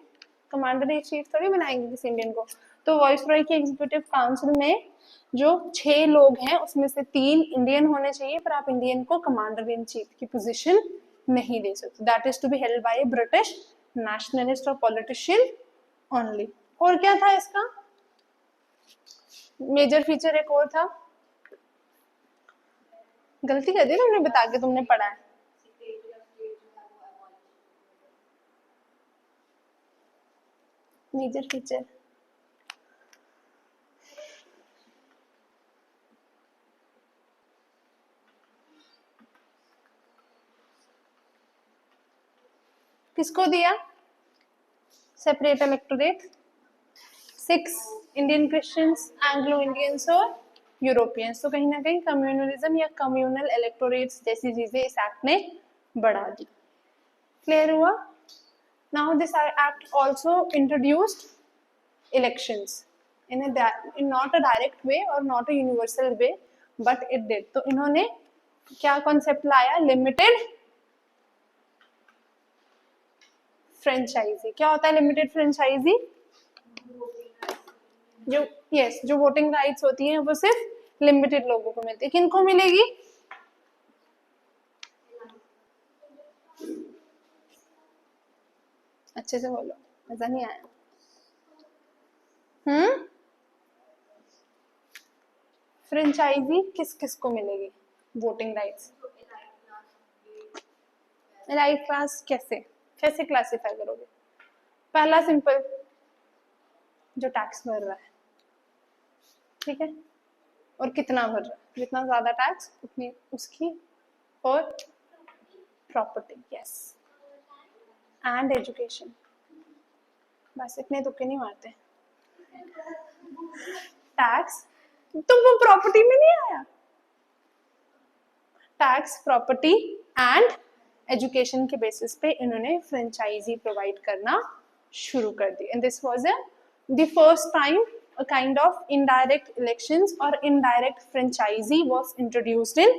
Speaker 1: कमांडर इन चीफ थोड़ी बनाएंगे किसी इंडियन को। तो वॉइसरॉय की एग्जीक्यूटिव काउंसिल में जो 6 लोग हैं उसमें से 3 इंडियन होने चाहिए, पर आप इंडियन को कमांडर इन चीफ की पोजीशन नहीं दे सकते। That is to be held by a British nationalist और पॉलिटिशियन ओनली। और क्या था इसका मेजर फीचर? एक और था, गलती कर दी ना हमने बता के, तुमने पढ़ा है। मेजर फीचर किसको दिया? Separate electorate, 6 Indian Christians, Anglo Indians और यूरोपियंस। तो कहीं ना कहीं कम्युनलिज्म या कम्युनल इलेक्टोरेट्स जैसी चीजें इस एक्ट ने बढ़ा दी। क्लियर हुआ? Now this act also introduced elections in not a direct way or not a universal way, but it did। तो इन्होंने क्या कॉन्सेप्ट लाया? Limited franchise. क्या होता है लिमिटेड फ्रेंचाइजी? जो यस जो वोटिंग राइट्स होती हैं वो सिर्फ लिमिटेड लोगों को मिलती है। किनको मिलेगी? अच्छे से बोलो, मजा नहीं आया। फ्रेंचाइजी किस किस को मिलेगी वोटिंग राइट्स? एलाइट क्लास कैसे कैसे क्लासिफाई करोगे? पहला सिंपल, जो टैक्स भर रहा है, ठीक है, और कितना भर रहा है, जितना ज्यादा टैक्स उतनी उसकी, और प्रॉपर्टी, यस, एंड एजुकेशन। बस इतने तुक्के नहीं मारते। टैक्स तो वो प्रॉपर्टी में नहीं आया? टैक्स, प्रॉपर्टी एंड एजुकेशन के बेसिस पे इन्होंने फ्रेंचाइजी प्रोवाइड करना शुरू कर दी and this was the first time a kind of indirect elections or indirect franchisee was introduced in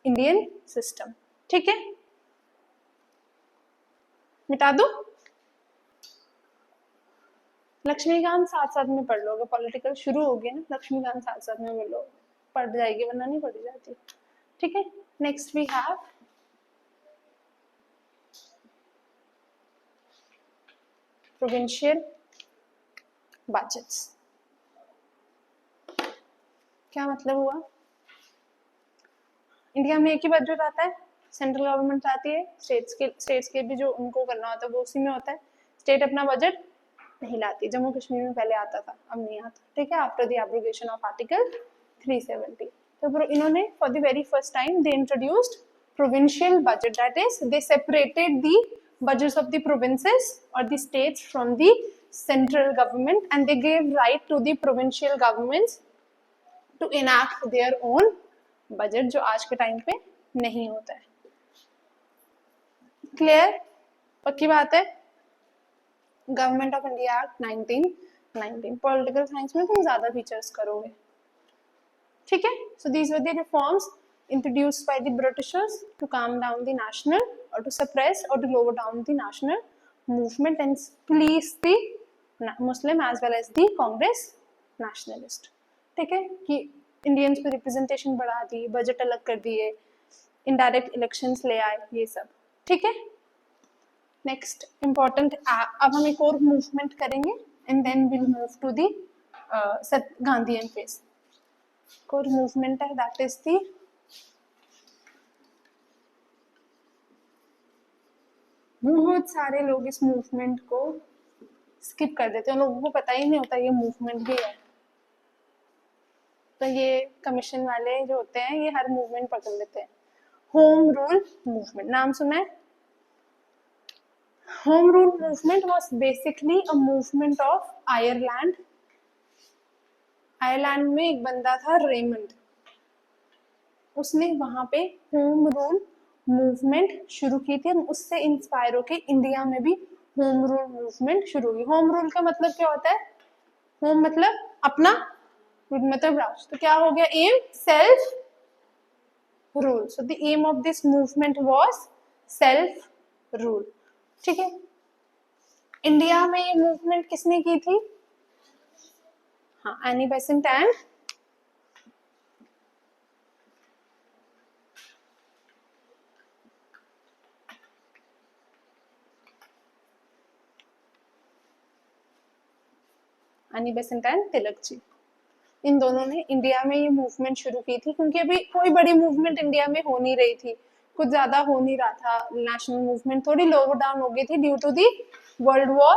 Speaker 1: Indian system. ठीक है, मिटा दो। लक्ष्मीकांत साथ साथ में पढ़ लोगे, पॉलिटिकल शुरू हो गया ना, लक्ष्मीकांत साथ साथ में बोलो, पढ़ जाएगी वरना नहीं पढ़ी जाती। ठीक है, next we have provincial budgets. क्या मतलब हुआ? इंडिया में एक ही बजट आता है, सेंट्रल गवर्नमेंट आती है, स्टेट्स के भी जो उनको करना होता है वो उसी में होता है। स्टेट अपना बजट नहीं लाती, जम्मू कश्मीर में पहले आता था, अब नहीं आता। ठीक है, after the abrogation of article 370 तो इन्होंने for the very first time they introduced provincial budget, that is they separated the budgets of the provinces और the states from the central government and they gave right to the provincial governments to enact their own budget, जो आज के time पे नहीं होता है। Clear? पक्की बात है? Government of India act 1919। Political science में तुम ज्यादा फीचर्स करोगे। ठीक है, so these were the reforms introduced by the Britishers to calm down the national or to suppress or to lower down the national movement and please the Muslim as well as the Congress nationalist. ठीक है, कि Indians को representation बढ़ा दी, budget अलग कर दिए, indirect elections ले आए, ये सब। ठीक है, नेक्स्ट इम्पॉर्टेंट, अब हम एक और मूवमेंट करेंगे and then will move to the Gandhian phase. एक और मूवमेंट है दैट इज दी बहुत सारे लोग इस मूवमेंट को स्किप कर देते हैं, लोगों को पता ही नहीं होता ये मूवमेंट भी है। तो ये कमीशन वाले जो होते हैं ये हर मूवमेंट पकड़ लेते हैं। होम रूल मूवमेंट, नाम सुना है? Home rule movement was basically a movement of Ireland. Ireland में एक बंदा था रेमंड, उसने वहां पे होम रूल मूवमेंट शुरू की थी, उससे इंस्पायर होके इंडिया में भी होम रूल मूवमेंट शुरू हुई। होम रूल का मतलब क्या होता है? होम मतलब अपना, रूल मतलब राज। तो क्या हो गया aim? Self rule. So the aim of this movement was self rule. ठीक है, इंडिया में ये मूवमेंट किसने की थी? हाँ, Annie Besant and Annie Besant and Tilak ji, इन दोनों ने इंडिया में ये मूवमेंट शुरू की थी, क्योंकि अभी कोई बड़ी मूवमेंट इंडिया में हो नहीं रही थी, कुछ ज्यादा हो नहीं रहा था, नेशनल मूवमेंट थोड़ी लोअर डाउन हो गई थी due to the world war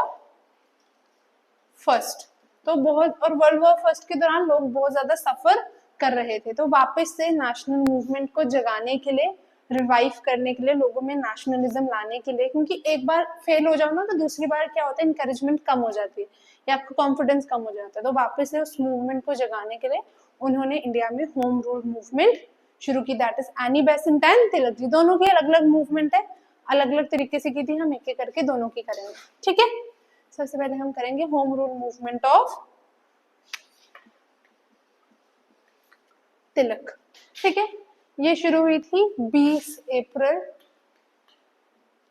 Speaker 1: first. तो बहुत, और वर्ल्ड वॉर फर्स्ट के दौरान लोग बहुत ज्यादा सफर कर रहे थे, तो वापस से नेशनल मूवमेंट को जगाने के लिए, रिवाइव करने के लिए, लोगों में नेशनलिज्म लाने के लिए, क्योंकि एक बार फेल हो जाओ ना तो दूसरी बार क्या होता है, इंकरेजमेंट कम हो जाती है या आपका कॉन्फिडेंस कम हो जाता है। तो वापस से उस मूवमेंट को जगाने के लिए उन्होंने इंडिया में होम रूल मूवमेंट शुरू की, that is Annie Besant and Tilak ji. दोनों की अलग अलग मूवमेंट है, अलग अलग तरीके से की थी, हम एक एक करके दोनों की करेंगे। ठीक है, सबसे पहले हम करेंगे होम रूल मूवमेंट ऑफ तिलक। ठीक है, ये शुरू हुई थी 20 अप्रैल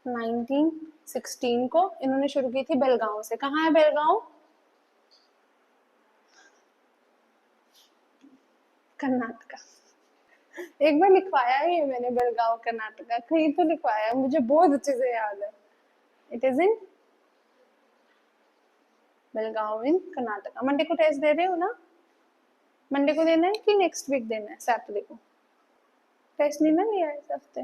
Speaker 1: 1916 को। इन्होंने शुरू की थी बेलगांव से। कहाँ है बेलगांव? कर्नाटका। एक बार लिखवाया है ये मैंने, बेलगांव कर्नाटका कहीं तो लिखवाया है, मुझे बहुत अच्छे से याद है। It is in Belgaum in Karnataka. Monday को टेस्ट दे रहे हो ना? मंडे को देना है कि नेक्स्ट वीक देना है? सैटरडे को टेस्ट नहीं ना लिया है इस हफ्ते?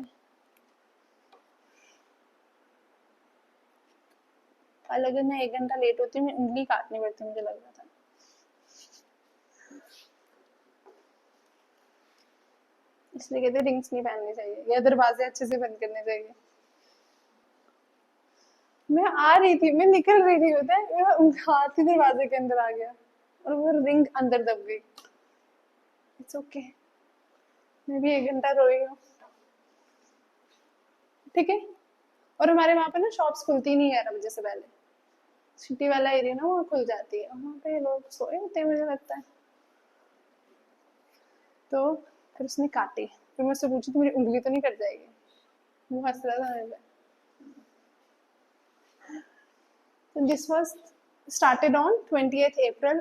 Speaker 1: कल अगर मैं 1 घंटा लेट होती मैं उंगली काटनी पड़ती, मुझे लग रहा था। इसलिए कहते रिंग्स नहीं पहननी चाहिए या दरवाजे अच्छे से बंद करने चाहिए। मैं आ रही थी, मैं निकल रही थी, होता है मेरा हाथ ही दरवाजे के अंदर आ गया और वो रिंग अंदर दब गई। इट्स ओके, मैं भी 1 घंटा रोई हूँ। ठीक है। और हमारे वहाँ पे ना शॉप्स खुलती नहीं 11 बजे से पहले, सिटी वाला एरिया ना वहाँ खुल जाती है, वहाँ पे लोग सोए होते हैं मुझे लगता है। तो फिर उसने काटी, फिर मैं उससे पूछी तो मेरी उंगली तो नहीं कट जाएगी, वो हंस रहा था मेरे पे। So this was started on 20th April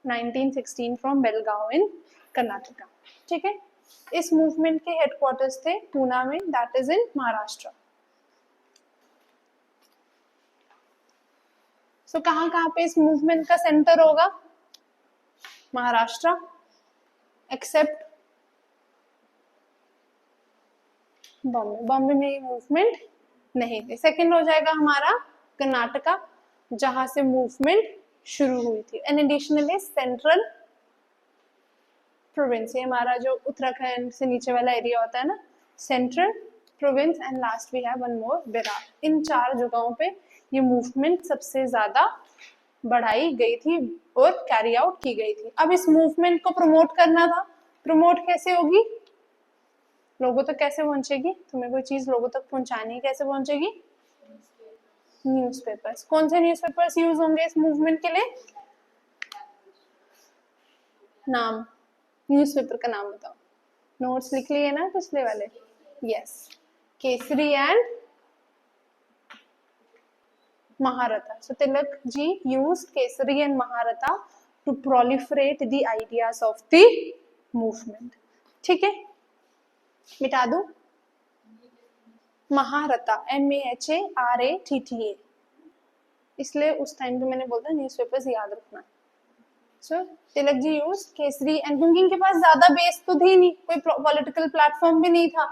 Speaker 1: 1916 from Belgaum in Karnataka. ठीक है। इस मूवमेंट के हेडक्वार्टर्स थे पूना में, दैट इज इन महाराष्ट्र। सो कहाँ कहाँ पे इस मूवमेंट का सेंटर होगा? महाराष्ट्र, एक्सेप्ट बॉम्बे। बॉम्बे में ये मूवमेंट नहीं थी। सेकंड हो जाएगा हमारा कर्नाटका, जहां से मूवमेंट शुरू हुई थी। एंड एडिशनली सेंट्रल प्रोविंस, ये हमारा जो उत्तराखंड से नीचे वाला एरिया होता है ना, central province. And last we have one more Bihar. इन 4 जगहों पे ये मूवमेंट सबसे ज्यादा बढ़ाई गई थी और कैरी आउट की गई थी। अब इस मूवमेंट को प्रमोट करना था, प्रमोट कैसे होगी? लोगों तक कैसे पहुंचेगी? तुम्हें कोई चीज लोगों तक पहुंचानी है, कैसे पहुंचेगी? न्यूज़पेपर्स। कौन से न्यूज़पेपर्स यूज होंगे इस मूवमेंट के लिए? नाम, न्यूज़पेपर का नाम बताओ। नोट्स लिख लिए ना पिछले वाले? Yes, Kesari and Mahratta. So Tilak ji used Kesari and Maharatha to proliferate the ideas of the movement. ठीक है, मिटा दो महारथा, MAHARATTA, इसलिए उस टाइम पे मैंने बोला न्यूज़पेपर्स याद रखना। सो तिलक जी यूज केसरी एंड, क्योंकि इनके पास ज्यादा बेस तो थी नहीं, कोई पॉलिटिकल प्लेटफॉर्म भी नहीं था,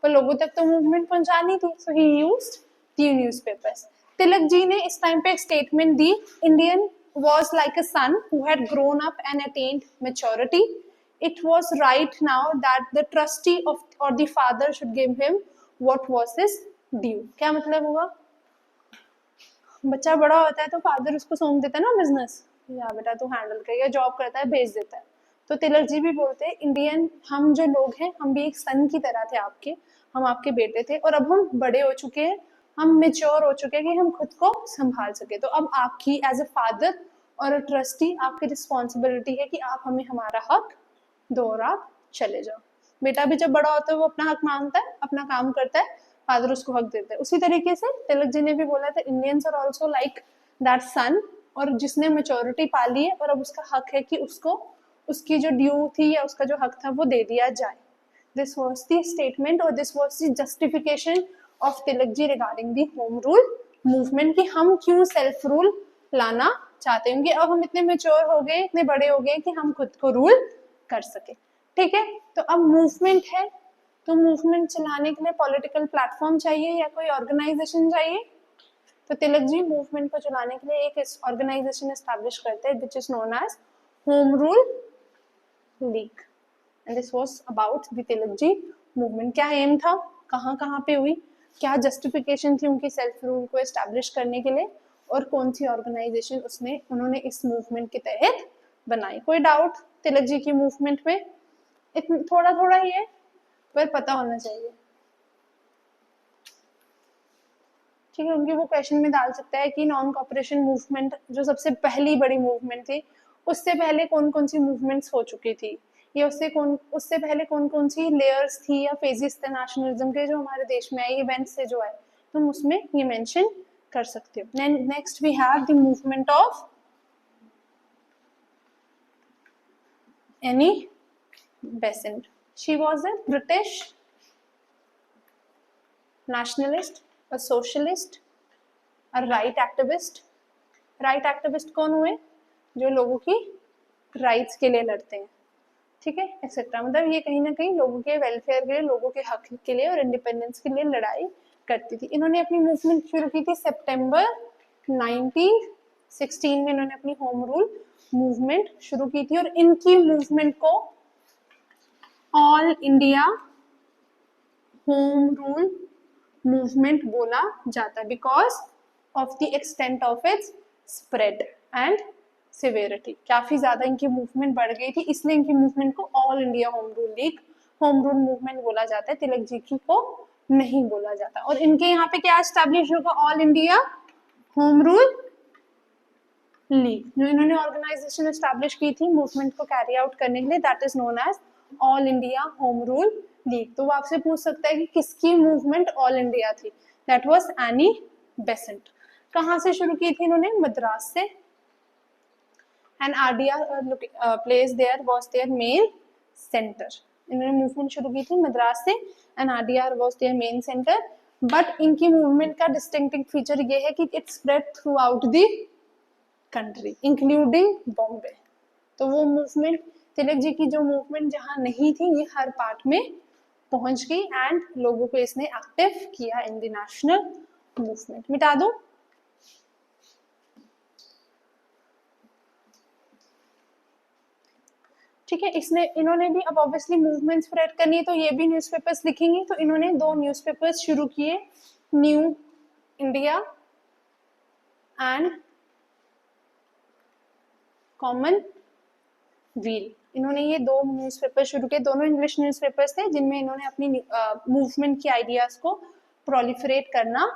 Speaker 1: पर लोगों तक तो मूवमेंट पहुंचानी थी। सो ही used the newspapers. Tilak ji ने इस टाइम पे एक statement the, Indian was like a son who had grown up and attained maturity. It was right now that the trustee of or the father should give him what was his due. क्या मतलब हुआ? बच्चा बड़ा होता है तो father उसको सौंप देता है ना बिजनेस, या बेटा तू हैंडल कर, या जॉब करता है भेज देता है। तो तिलक जी भी बोलते हैं इंडियन हम जो लोग हैं, हम भी एक सन की तरह थे आपके, हम आपके बेटे थे, और अब हम बड़े हो चुके हैं, हम मेच्योर हो चुके हैं कि हम खुद को संभाल सके। तो अब आपकी एज अ फादर और अ ट्रस्टी आपकी रिस्पॉन्सिबिलिटी है कि आप हमें हमारा हक दो और आप चले जाओ। बेटा भी जब बड़ा होता है वो अपना हक मांगता है, अपना काम करता है, फादर उसको हक देते हैं। उसी तरीके से तिलक जी ने भी बोला था Indians are also like that son, और जिसने मेच्योरिटी पा ली है और अब उसका हक है कि उसको उसकी जो ड्यू थी या उसका जो हक था वो दे दिया जाए। दिस वॉज द स्टेटमेंट और this was the justification of Tilak ji regarding the home rule movement, कि हम क्यों सेल्फ रूल लाना चाहते हैं, कि अब हम इतने मेच्योर हो गए, इतने बड़े हो गए कि हम खुद को रूल कर सके। ठीक है, तो अब मूवमेंट है, तो मूवमेंट चलाने के लिए पॉलिटिकल प्लेटफॉर्म चाहिए या कोई ऑर्गेनाइजेशन चाहिए। तो तिलक जी मूवमेंट को चलाने के लिए एक ऑर्गेनाइजेशन एस्टैब्लिश करते हैं, which is known as home rule league. And this was about the Tilak ji movement. क्या एम था, कहाँ कहाँ पे हुई, क्या जस्टिफिकेशन थी उनकी सेल्फ रूल को एस्टैब्लिश करने के लिए, और कौन सी ऑर्गेनाइजेशन उन्होंने इस मूवमेंट के तहत बनाई। कोई डाउट तिलक जी की मूवमेंट में? थोड़ा थोड़ा ही है पर पता होना चाहिए। ठीक है, उनके वो क्वेश्चन में डाल सकता है कि नॉन कॉपरेशन मूवमेंट जो सबसे पहली बड़ी मूवमेंट थी, उससे पहले कौन कौन सी मूवमेंट्स हो चुकी थी, या उससे पहले कौन कौन सी लेयर्स थी या फेजेस थे नेशनलिज्म के जो हमारे देश में आए, इवेंट्स से जो आए, तुम उसमें ये मेंशन कर सकते हो। Next we have the movement of Annie Besant. She was a British nationalist, a socialist, a right activist। Right activist कौन हुए? जो लोगों की राइट्स के लिए लड़ते हैं, ठीक है, एक्सेट्रा। मतलब ये कहीं ना कहीं लोगों के वेलफेयर के लिए, लोगों के हक के लिए और इंडिपेंडेंस के लिए लड़ाई करती थी। इन्होंने अपनी मूवमेंट शुरू की थी सितंबर 1916 में, इन्होंने अपनी होम रूल मूवमेंट शुरू की थी, और इनकी मूवमेंट को all India home rule movement बोला जाता है, because of the extent of its spread and severity. काफी ज्यादा इनकी मूवमेंट बढ़ गई थी, इसलिए इनकी मूवमेंट को all India home rule league, home rule movement बोला जाता है। तिलक जी की को नहीं बोला जाता। और इनके यहाँ पे क्या एस्टैब्लिश होगा, all India home rule league, जो इन्होंने ऑर्गेनाइजेशन एस्टैब्लिश की थी मूवमेंट को कैरी आउट करने के लिए, that is known as all India home rule league. तो वो आपसे पूछ सकता है कि किसकी मूवमेंट ऑल इंडिया थी, दैट वाज एनी बेसेंट। कहाँ से शुरू की थी इन्होंने, मद्रास से, and RDR place there was their main centre. इन्होंने मूवमेंट शुरू की थी मद्रास से and RDR was their main centre. But इनकी मूवमेंट का डिस्टिंक्टिव फीचर ये है कि it spread through out the country including Bombay. तो वो मूवमेंट, तिलक जी की जो मूवमेंट जहाँ नहीं थी, ये हर पार्ट में पहुंच गई एंड लोगों को इसने एक्टिव किया इन द नेशनल मूवमेंट। मिटा दो, ठीक है। इसने इन्होंने भी अब ऑब्वियसली मूवमेंट स्प्रेड करनी है तो ये भी न्यूज़पेपर्स लिखेंगे। तो इन्होंने 2 न्यूज़पेपर्स शुरू किए, new India and common wheel. इन्होंने ये 2 न्यूज़पेपर शुरू किए, दोनों इंग्लिश न्यूज़पेपर्स थे जिनमें इन्होंने अपनी मूवमेंट की आइडियाज को प्रोलिफरेट करना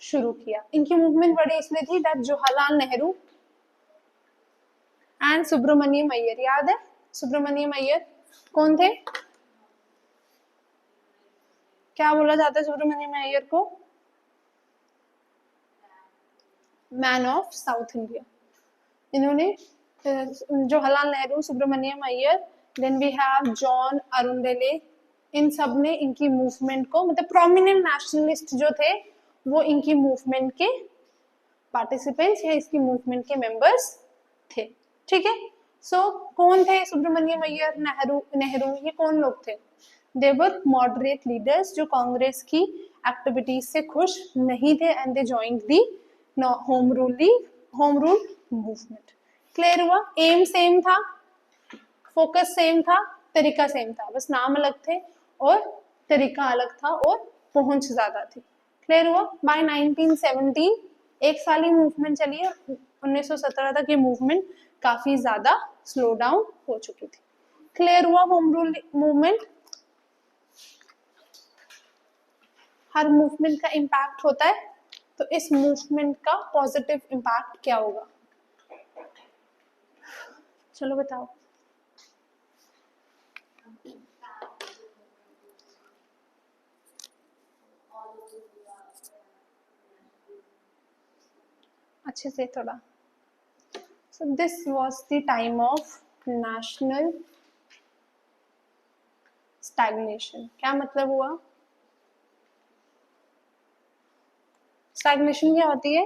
Speaker 1: शुरू किया। इनकी मूवमेंट बड़ी इसलिए थी दैट जवाहरलाल नेहरू एंड सुब्रमण्यम अय्यर, याद है सुब्रमण्यम अय्यर कौन थे, क्या बोला जाता है सुब्रमण्यम अय्यर को, मैन ऑफ साउथ इंडिया। इन्होंने Jawaharlal Nehru, Subramaniam Iyer, then we have John Arundale, इन सब ने इनकी मूवमेंट को, मतलब प्रोमिनेंट नेशनलिस्ट जो थे वो इनकी मूवमेंट के पार्टिसिपेंट्स या इसकी मूवमेंट के मेंबर्स थे, ठीक है। सो कौन थे सुब्रमण्यम अय्यर, नेहरू नेहरू ये कौन लोग थे, दे वर मॉडरेट लीडर्स जो कांग्रेस की एक्टिविटीज से खुश नहीं थे and they joined the home rule movement. Clear हुआ, एम सेम था, फोकस सेम था, तरीका सेम था, बस नाम अलग थे और तरीका अलग था और पहुंच ज्यादा थी। क्लियर हुआ। बाय 1917 एक साल ही मूवमेंट चली है, 1917 तक ये मूवमेंट काफी ज्यादा स्लो डाउन हो चुकी थी। क्लियर हुआ होम रूल मूवमेंट। हर मूवमेंट का इम्पैक्ट होता है, तो इस मूवमेंट का पॉजिटिव इम्पैक्ट क्या होगा, चलो बताओ। अच्छे से थोड़ा। So this was the time of national stagnation। क्या मतलब हुआ, स्टैग्नेशन क्या होती है,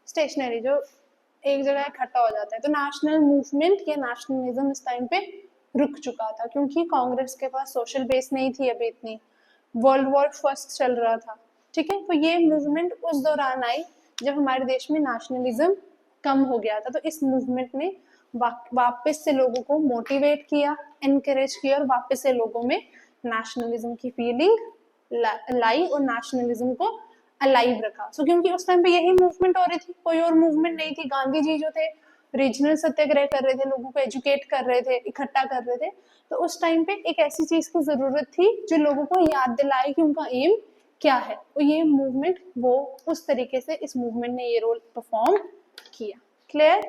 Speaker 1: स्टेशनरी, जो एक जगह इकट्ठा हो जाता है। तो नेशनल मूवमेंट या नेशनलिज्म इस टाइम पे रुक चुका था क्योंकि कांग्रेस के पास सोशल बेस नहीं थी अभी इतनी, वर्ल्ड वॉर फर्स्ट चल रहा था, ठीक है। तो ये मूवमेंट उस दौरान आई जब हमारे देश में नेशनलिज्म कम हो गया था। तो इस मूवमेंट ने वापस से लोगों को मोटिवेट किया, एनकरेज किया और वापस से लोगों में नेशनलिज्म की फीलिंग लाई और नेशनलिज्म को अलाइव रखा। सो क्योंकि उस टाइम पे यही मूवमेंट हो रही थी, कोई और मूवमेंट नहीं थी। गांधी जी जो थे रीजनल सत्याग्रह कर रहे थे, लोगों को एजुकेट कर रहे थे, इकट्ठा कर रहे थे। तो उस टाइम पे एक ऐसी चीज की जरूरत थी जो लोगों को याद दिलाए कि उनका एम क्या है। और ये मूवमेंट वो उस तरीके से इस मूवमेंट ने ये रोल परफॉर्म किया। क्लियर।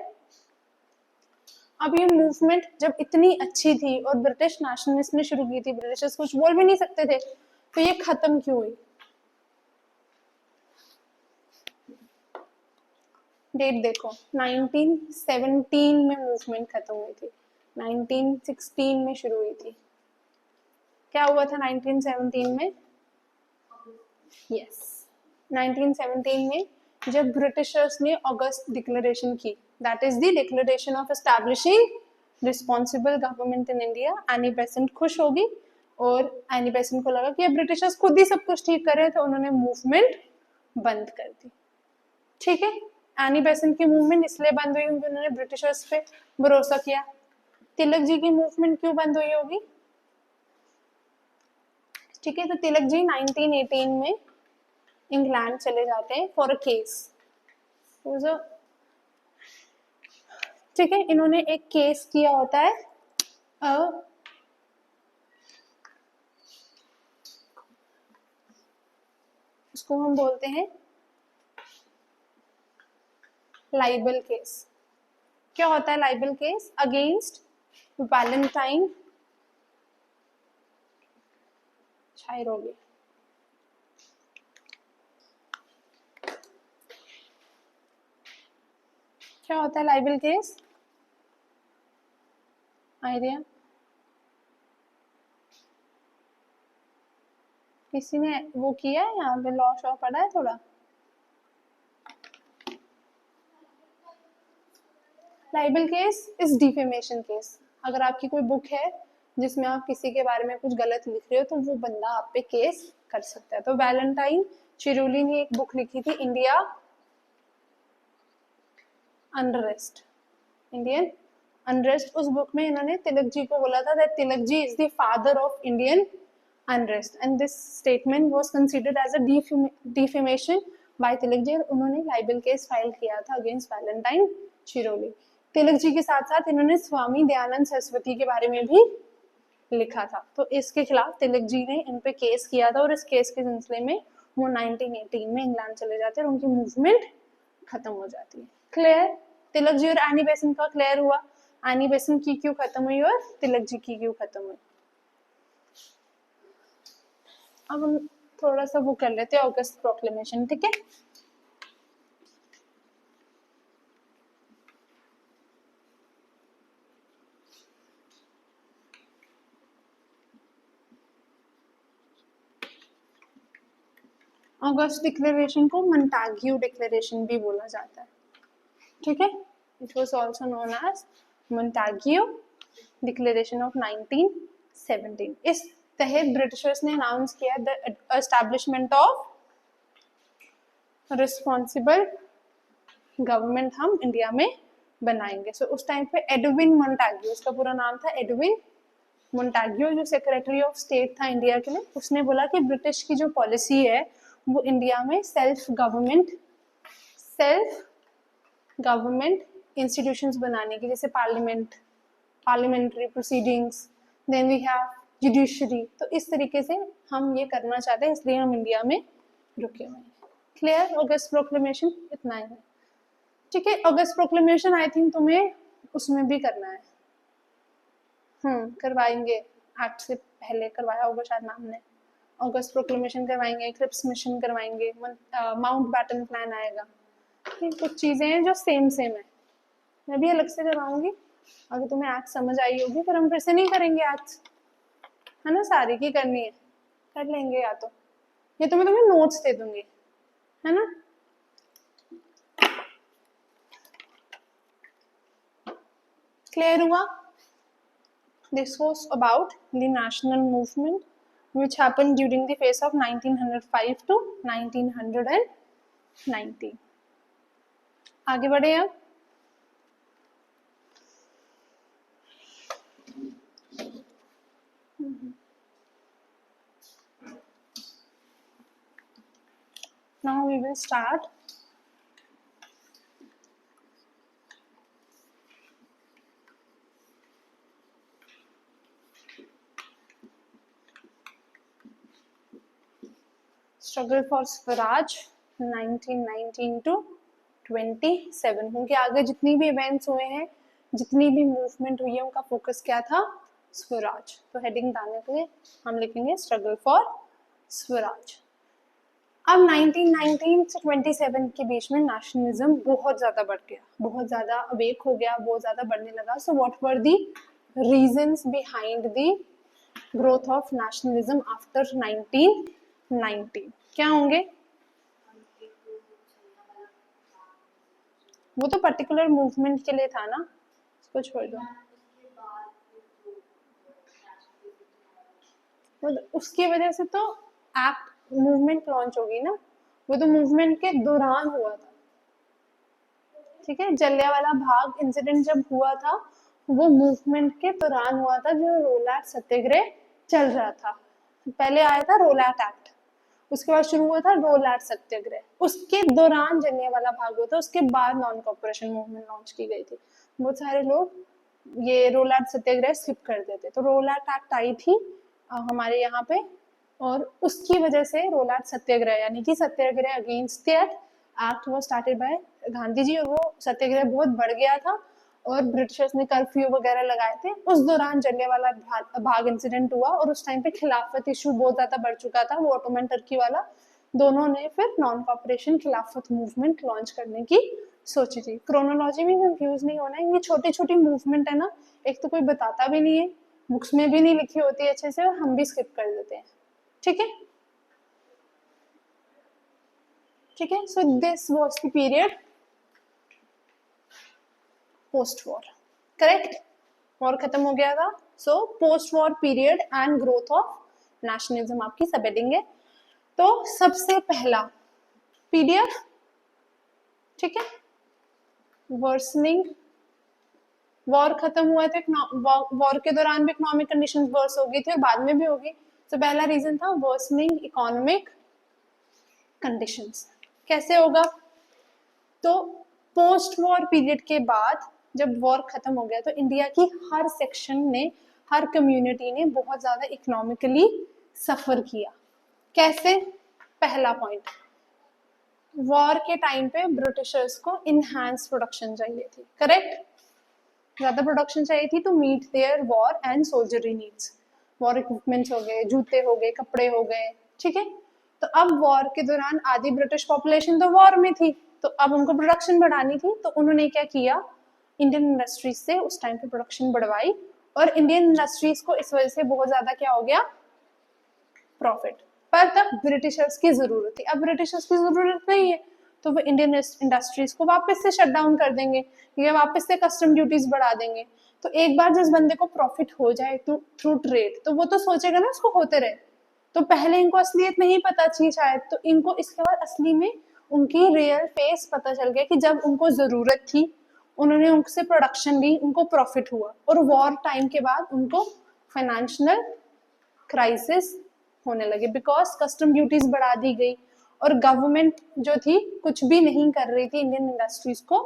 Speaker 1: अब ये मूवमेंट जब इतनी अच्छी थी और ब्रिटिश नेशनलिस्ट ने शुरू की थी, ब्रिटिशर्स कुछ बोल भी नहीं सकते थे, तो ये खत्म क्यों हुई, डेट देखो, 1917 में मूवमेंट खत्म हुई थी, 1916 में शुरू हुई थी। क्या हुआ था 1917 में, यस 1917 में जब ब्रिटिशर्स ने अगस्त डिक्लेरेशन की, that is the declaration of establishing responsible government in India. Annie Besant खुश होगी और एनी बेसेंट को लगा कि अब ब्रिटिशर्स खुद ही सब कुछ ठीक कर रहे हैं, तो उन्होंने मूवमेंट बंद कर दी, ठीक है। एनी बेसेंट की मूवमेंट इसलिए बंद हुई क्योंकि उन्होंने ब्रिटिशर्स पे भरोसा किया। तिलक जी की मूवमेंट क्यों बंद हुई होगी, ठीक है। तो तिलक जी 1918 में इंग्लैंड चले जाते हैं फॉर अ केस, ठीक है। इन्होंने एक केस किया होता है उसको हम बोलते हैं लाइबल केस। क्या होता है libel case? Against Valentine Chirol. क्या होता है लाइबल केस? आइडिया किसी ने वो किया है यहाँ पे? लॉ शॉ पढ़ा है थोड़ा? Libel case is defamation case. अगर आपकी कोई बुक है जिसमें आप किसी के बारे में कुछ गलत लिख रहे हो तो वो बंदा आप पे केस कर सकता है। तो वैलेंटाइन चिरोली ने एक बुक लिखी थी, इंडिया अनरेस्ट, इंडियन अनरेस्ट। उस बुक में इन्होंने तिलक जी को बोला था that Tilak ji is the father of Indian unrest and this statement was considered as a defamation by Tilak ji. उन्होंने लाइबल केस फाइल किया था अगेंस्ट वैलेंटाइन चिरोली। तिलक जी के साथ साथ इन्होंने स्वामी दयानंद सरस्वती के बारे में भी लिखा था। तो इसके खिलाफ तिलक जी ने इन पे केस किया था और इस केस के सिलसिले में वो 1918 में इंग्लैंड चले जाते हैं और उनकी मूवमेंट खत्म हो जाती है। क्लियर? तिलक जी और एनी बेसेंट का क्लियर हुआ? एनी बेसेंट की क्यों खत्म हुई और तिलक जी की क्यों खत्म हुई? अब हम थोड़ा सा वो कर लेते हैं ऑगस्ट प्रोक्लेमेशन, ठीक है? ऑगस्ट डिक्लेरेशन को मोंटाग्यू डिक्लेरेशन भी बोला जाता है, ठीक है? It was also known as Montagu declaration of 1917। इस तहत ब्रिटिशर्स ने अनाउंस किया the establishment of responsible government हम इंडिया में बनाएंगे। सो उस टाइम पे एडविन मोंटाग्यू, उसका पूरा नाम था एडविन मोंटाग्यू, जो सेक्रेटरी ऑफ स्टेट था इंडिया के लिए, उसने बोला कि ब्रिटिश की जो पॉलिसी है वो इंडिया में सेल्फ गवर्नमेंट इंस्टीट्यूशंस बनाने की, जैसे parliamentary proceedings, then we have judiciary. तो इस तरीके से हम ये करना चाहते हैं, इसलिए हम इंडिया में रुके हुए हैं। क्लियर? ऑगस्ट प्रोक्लेमेशन इतना ही है, ठीक है? ऑगस्ट प्रोक्लेमेशन आई थिंक तुम्हें उसमें भी करना है, करवाएंगे, एक्ट से पहले करवाया होगा शायद मैम ने। ऑगस्ट प्रोक्लेमेशन करवाएंगे, क्रिप्स मिशन करवाएंगे, माउंट बैटन प्लान आएगा। कुछ चीजें हैं जो सेम है, मैं भी अलग से करवाऊंगी। अगर तुम्हें एक्ट समझ आई होगी फिर हम फिर से नहीं करेंगे एक्ट, है ना? सारी की करनी है, कर लेंगे, या तो ये तो मैं तुम्हें नोट्स दे दूंगी, है ना? क्लियर हुआ? This was about the national movement which happened during the phase of 1905 to 1990. आगे बढ़े अब। Now we will start struggle for swaraj 1919 to 27। उनके आगे जितनी भी इवेंट्स हुए हैं, जितनी भी मूवमेंट हुई है, उनका फोकस क्या था? स्वराज। तो हेडिंग डालने के लिए हम लिखेंगे स्ट्रगल फॉर स्वराज। अब 1919 से 27 के बीच में नेशनलिज्म बहुत ज्यादा बढ़ गया, बहुत ज्यादा अवेक हो गया, बहुत ज्यादा बढ़ने लगा। So what were the reasons behind the growth of nationalism after 1919? क्या होंगे? वो तो पर्टिकुलर मूवमेंट के लिए था ना, उसको छोड़ दो। उसकी वजह से तो एक्ट मूवमेंट लॉन्च होगी ना, वो तो मूवमेंट के दौरान हुआ था, ठीक है? जलियांवाला बाग इंसिडेंट जब हुआ था वो मूवमेंट के दौरान हुआ था, जो रोलैट सत्याग्रह चल रहा था। पहले आया था रोलैट एक्ट, उसके बाद शुरू हुआ था रोलैट सत्याग्रह, उसके दौरान जलियांवाला बाग हुआ था, उसके बाद नॉन कॉपरेशन मूवमेंट लॉन्च की गई थी। बहुत सारे लोग ये रोलैट सत्याग्रह स्किप कर देते। तो रोलैट एक्ट आई थी हमारे यहाँ पे और उसकी वजह से रोलाट सत्याग्रह यानी कि सत्याग्रह अगेंस्ट दैट एक्ट वो स्टार्टेड बाय गांधी जी, और वो सत्याग्रह बहुत बढ़ गया था और ब्रिटिशर्स ने कर्फ्यू वगैरह लगाए थे। उस दौरान जलियांवाला बाग इंसिडेंट हुआ और उस टाइम पे खिलाफत इशू बहुत ज्यादा बढ़ चुका था, वो ऑटोमन टर्की वाला। दोनों ने फिर नॉन कॉपरेशन खिलाफत मूवमेंट लॉन्च करने की सोची थी। क्रोनोलॉजी में कंफ्यूज नहीं होना है, ये छोटी छोटी मूवमेंट है ना, एक तो कोई बताता भी नहीं है, बुक्स में भी नहीं लिखी होती अच्छे से, और हम भी स्किप कर देते हैं। ठीक है, ठीक है। सो this was the period post war, correct. War खत्म हो गया था, so post war period and growth of nationalism आपकी सब हेडिंग है। तो सबसे पहला पीरियड, ठीक है, वर्सनिंग। वॉर खत्म हुआ था, वॉर के दौरान भी इकोनॉमिक कंडीशंस वर्स हो गई थी और बाद में भी होगी। तो पहला रीजन था वर्सनिंग इकोनॉमिक कंडीशंस। कैसे होगा? तो पोस्ट वॉर पीरियड के बाद जब वॉर खत्म हो गया तो इंडिया की हर सेक्शन ने, हर कम्युनिटी ने बहुत ज्यादा इकोनॉमिकली सफर किया। कैसे? पहला पॉइंट, वॉर के टाइम पे ब्रिटिशर्स को इनहैंस प्रोडक्शन चाहिए थी, करेक्ट। ज्यादा प्रोडक्शन चाहिए थी to meet their war and soldiery needs. War equipments हो गए, जूते हो गए, कपड़े हो गए, ठीक है। तो अब वॉर के दौरान आधी ब्रिटिश पॉपुलेशन तो वॉर में थी, तो अब उनको प्रोडक्शन बढ़ानी थी, तो उन्होंने क्या किया, इंडियन इंडस्ट्रीज से उस टाइम पे प्रोडक्शन बढ़वाई, और इंडियन इंडस्ट्रीज को इस वजह से बहुत ज्यादा क्या हो गया, प्रॉफिट। पर तब ब्रिटिशर्स की जरूरत थी, अब ब्रिटिशर्स की जरूरत नहीं है, तो वो इंडियन इंडस्ट्रीज को वापस से शट डाउन कर देंगे या वापस से कस्टम ड्यूटीज बढ़ा देंगे। तो एक बार जिस बंदे को प्रॉफिट हो जाए थ्रू ट्रेड, तो वो तो सोचेगा ना उसको होते रहे। तो पहले इनको असलियत नहीं पता थी शायद, तो इनको इसके बाद असली में उनकी रियल फेस पता चल गया कि जब उनको जरूरत थी उन्होंने उनसे प्रोडक्शन ली, उनको प्रॉफिट हुआ, और वॉर टाइम के बाद उनको फाइनेंशियल क्राइसिस होने लगे बिकॉज कस्टम ड्यूटीज बढ़ा दी गई और गवर्नमेंट जो थी कुछ भी नहीं कर रही थी इंडियन इंडस्ट्रीज को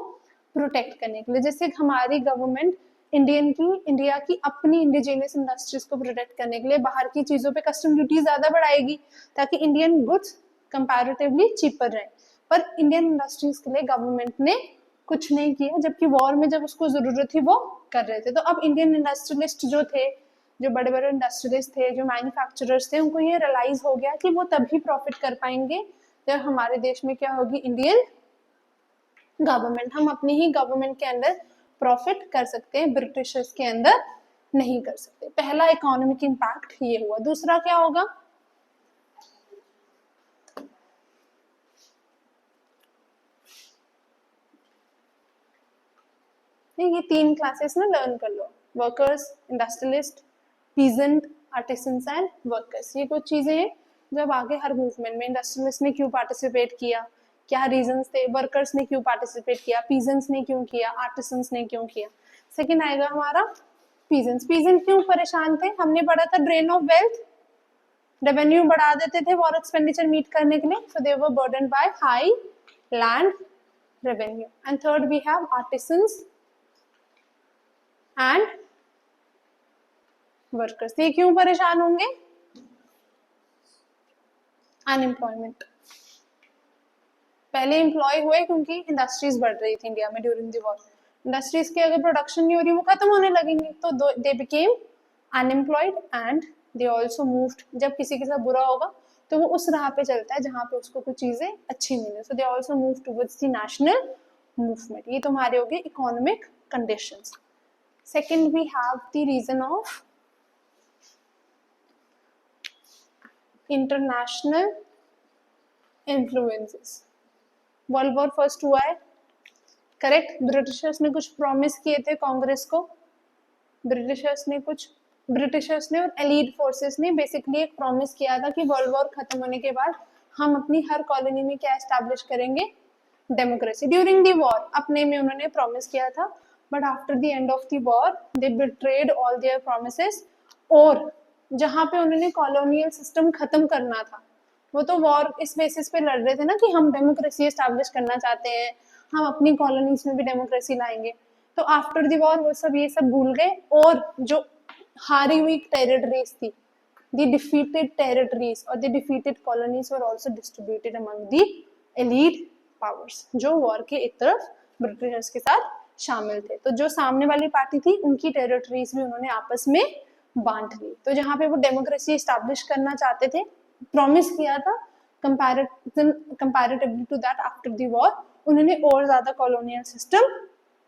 Speaker 1: प्रोटेक्ट करने के लिए। जैसे हमारी गवर्नमेंट इंडिया की अपनी इंडिजिनियस इंडस्ट्रीज को प्रोटेक्ट करने के लिए बाहर की चीजों पे कस्टम ड्यूटी ज्यादा बढ़ाएगी ताकि इंडियन गुड्स कंपैरेटिवली चीपर रहे, पर इंडियन इंडस्ट्रीज के लिए गवर्नमेंट ने कुछ नहीं किया, जबकि वॉर में जब उसको जरूरत थी वो कर रहे थे। तो अब इंडियन इंडस्ट्रियलिस्ट जो थे, जो बड़े बड़े इंडस्ट्रियलिस्ट थे, जो मैन्युफैक्चरर्स थे, उनको ये रियलाइज हो गया कि वो तभी प्रॉफिट कर पाएंगे जब हमारे देश में क्या होगी, इंडियन गवर्नमेंट। हम अपनी ही गवर्नमेंट के अंदर प्रॉफिट कर सकते हैं, ब्रिटिशर्स के अंदर नहीं कर सकते। पहला इकोनॉमिक इम्पैक्ट ये हुआ। दूसरा क्या होगा, ये 3 क्लासेस ना लर्न कर लो, workers, industrialist, peasant, artisans and workers. ये कुछ चीजें हैं जब आगे हर मूवमेंट में इंडस्ट्रियलिस्ट ने क्यों पार्टिसिपेट किया, क्या रीजंस थे, वर्कर्स ने क्यों पार्टिसिपेट किया, पीजेंट्स ने क्यों किया, आर्टिसंस ने क्यों किया। सेकंड आएगा हमारा पीजेंट्स। पीजेंट क्यों परेशान थे, हमने पढ़ा था ड्रेन ऑफ वेल्थ, रेवेन्यू बढ़ा देते थे वॉर एक्सपेंडिचर मीट करने के लिए, so they were burden by high land revenue. And third we have artisans and workers. ये क्यों परेशान होंगे, अनएम्प्लॉयमेंट। पहले एम्प्लॉय हुए क्योंकि इंडस्ट्रीज बढ़ रही थी इंडिया में ड्यूरिंग द वॉर। इंडस्ट्रीज की अगर प्रोडक्शन नहीं हो रही वो खत्म होने लगेंगे, तो they became unemployed and they also moved. जब किसी के साथ बुरा होगा तो वो उस राह पे चलता है जहाँ पे उसको कुछ चीजें अच्छी मिले, so they also move towards the national movement. ये तुम्हारे हो गए economic conditions. Second we have the reason of international influences. World war first हुआ है, करेक्ट। ब्रिटिशर्स ने कुछ प्रॉमिस किए थे कांग्रेस को, ब्रिटिशर्स ने और एलीट फोर्सेस ने बेसिकली एक प्रॉमिस किया था कि वर्ल्ड वॉर खत्म होने के बाद हम अपनी हर कॉलोनी में क्या एस्टैब्लिश करेंगे, डेमोक्रेसी। ड्यूरिंग दी वॉर अपने में उन्होंने प्रॉमिस किया था, but after the end of the war they betrayed all their promises. और जहाँ पे उन्होंने कॉलोनियल सिस्टम खत्म करना था, वो तो वॉर इस बेसिस पे लड़ रहे थे ना कि हम डेमोक्रेसी एस्टैब्लिश करना चाहते हैं, हम अपनी कॉलोनीज में भी डेमोक्रेसी लाएंगे। तो आफ्टर द वॉर वो सब ये सब भूल गए, और जो हारी हुई टेरिटरीज थी the defeated territories or the defeated colonies were also distributed among the elite powers, जो वॉर के एक तरफ ब्रिटिशर्स के साथ शामिल थे। तो जो सामने वाली पार्टी थी उनकी टेरिटरीज भी उन्होंने आपस में बांट ली। तो जहाँ पे वो डेमोक्रेसी एस्टैब्लिश करना चाहते थे, प्रॉमिस किया था comparatively to that after the war, उन्होंने और ज्यादा कॉलोनियल सिस्टम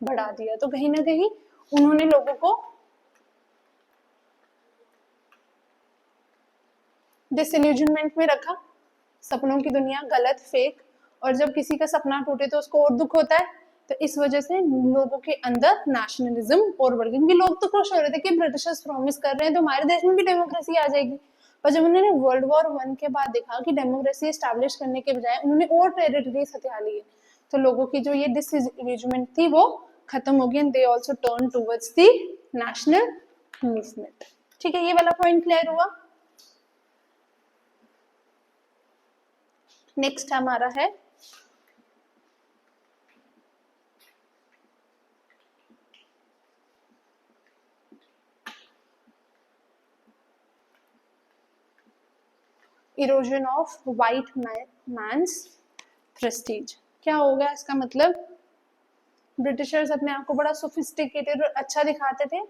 Speaker 1: बढ़ा दिया। तो कहीं ना कहीं उन्होंने लोगों को डिसइल्यूजनमेंट में रखा, सपनों की दुनिया गलत फेक, और जब किसी का सपना टूटे तो उसको और दुख होता है। तो इस वजह से लोगों के अंदर नेशनलिज्म और बढ़ गया, क्योंकि लोग तो खुश हो रहे थे कि ब्रिटिशर्स प्रॉमिस कर रहे हैं तो हमारे देश में भी डेमोक्रेसी आ जाएगी। पर जब उन्होंने वर्ल्ड वॉर 1 के बाद देखा कि डेमोक्रेसी एस्टैब्लिश करने के बजाय उन्होंने और टेरिटरीज हथिया लिए, तो लोगों की जो ये डिसइल्यूजनमेंट थी वो खत्म हो गई, and they also turn towards the national movement. ठीक है, ये वाला पॉइंट क्लियर हुआ। नेक्स्ट हमारा है erosion of white man's prestige. क्या होगा इसका मतलब? ब्रिटिशर्स अपने आप को बड़ा सोफिस्टिकेटेड और अच्छा दिखाते थे,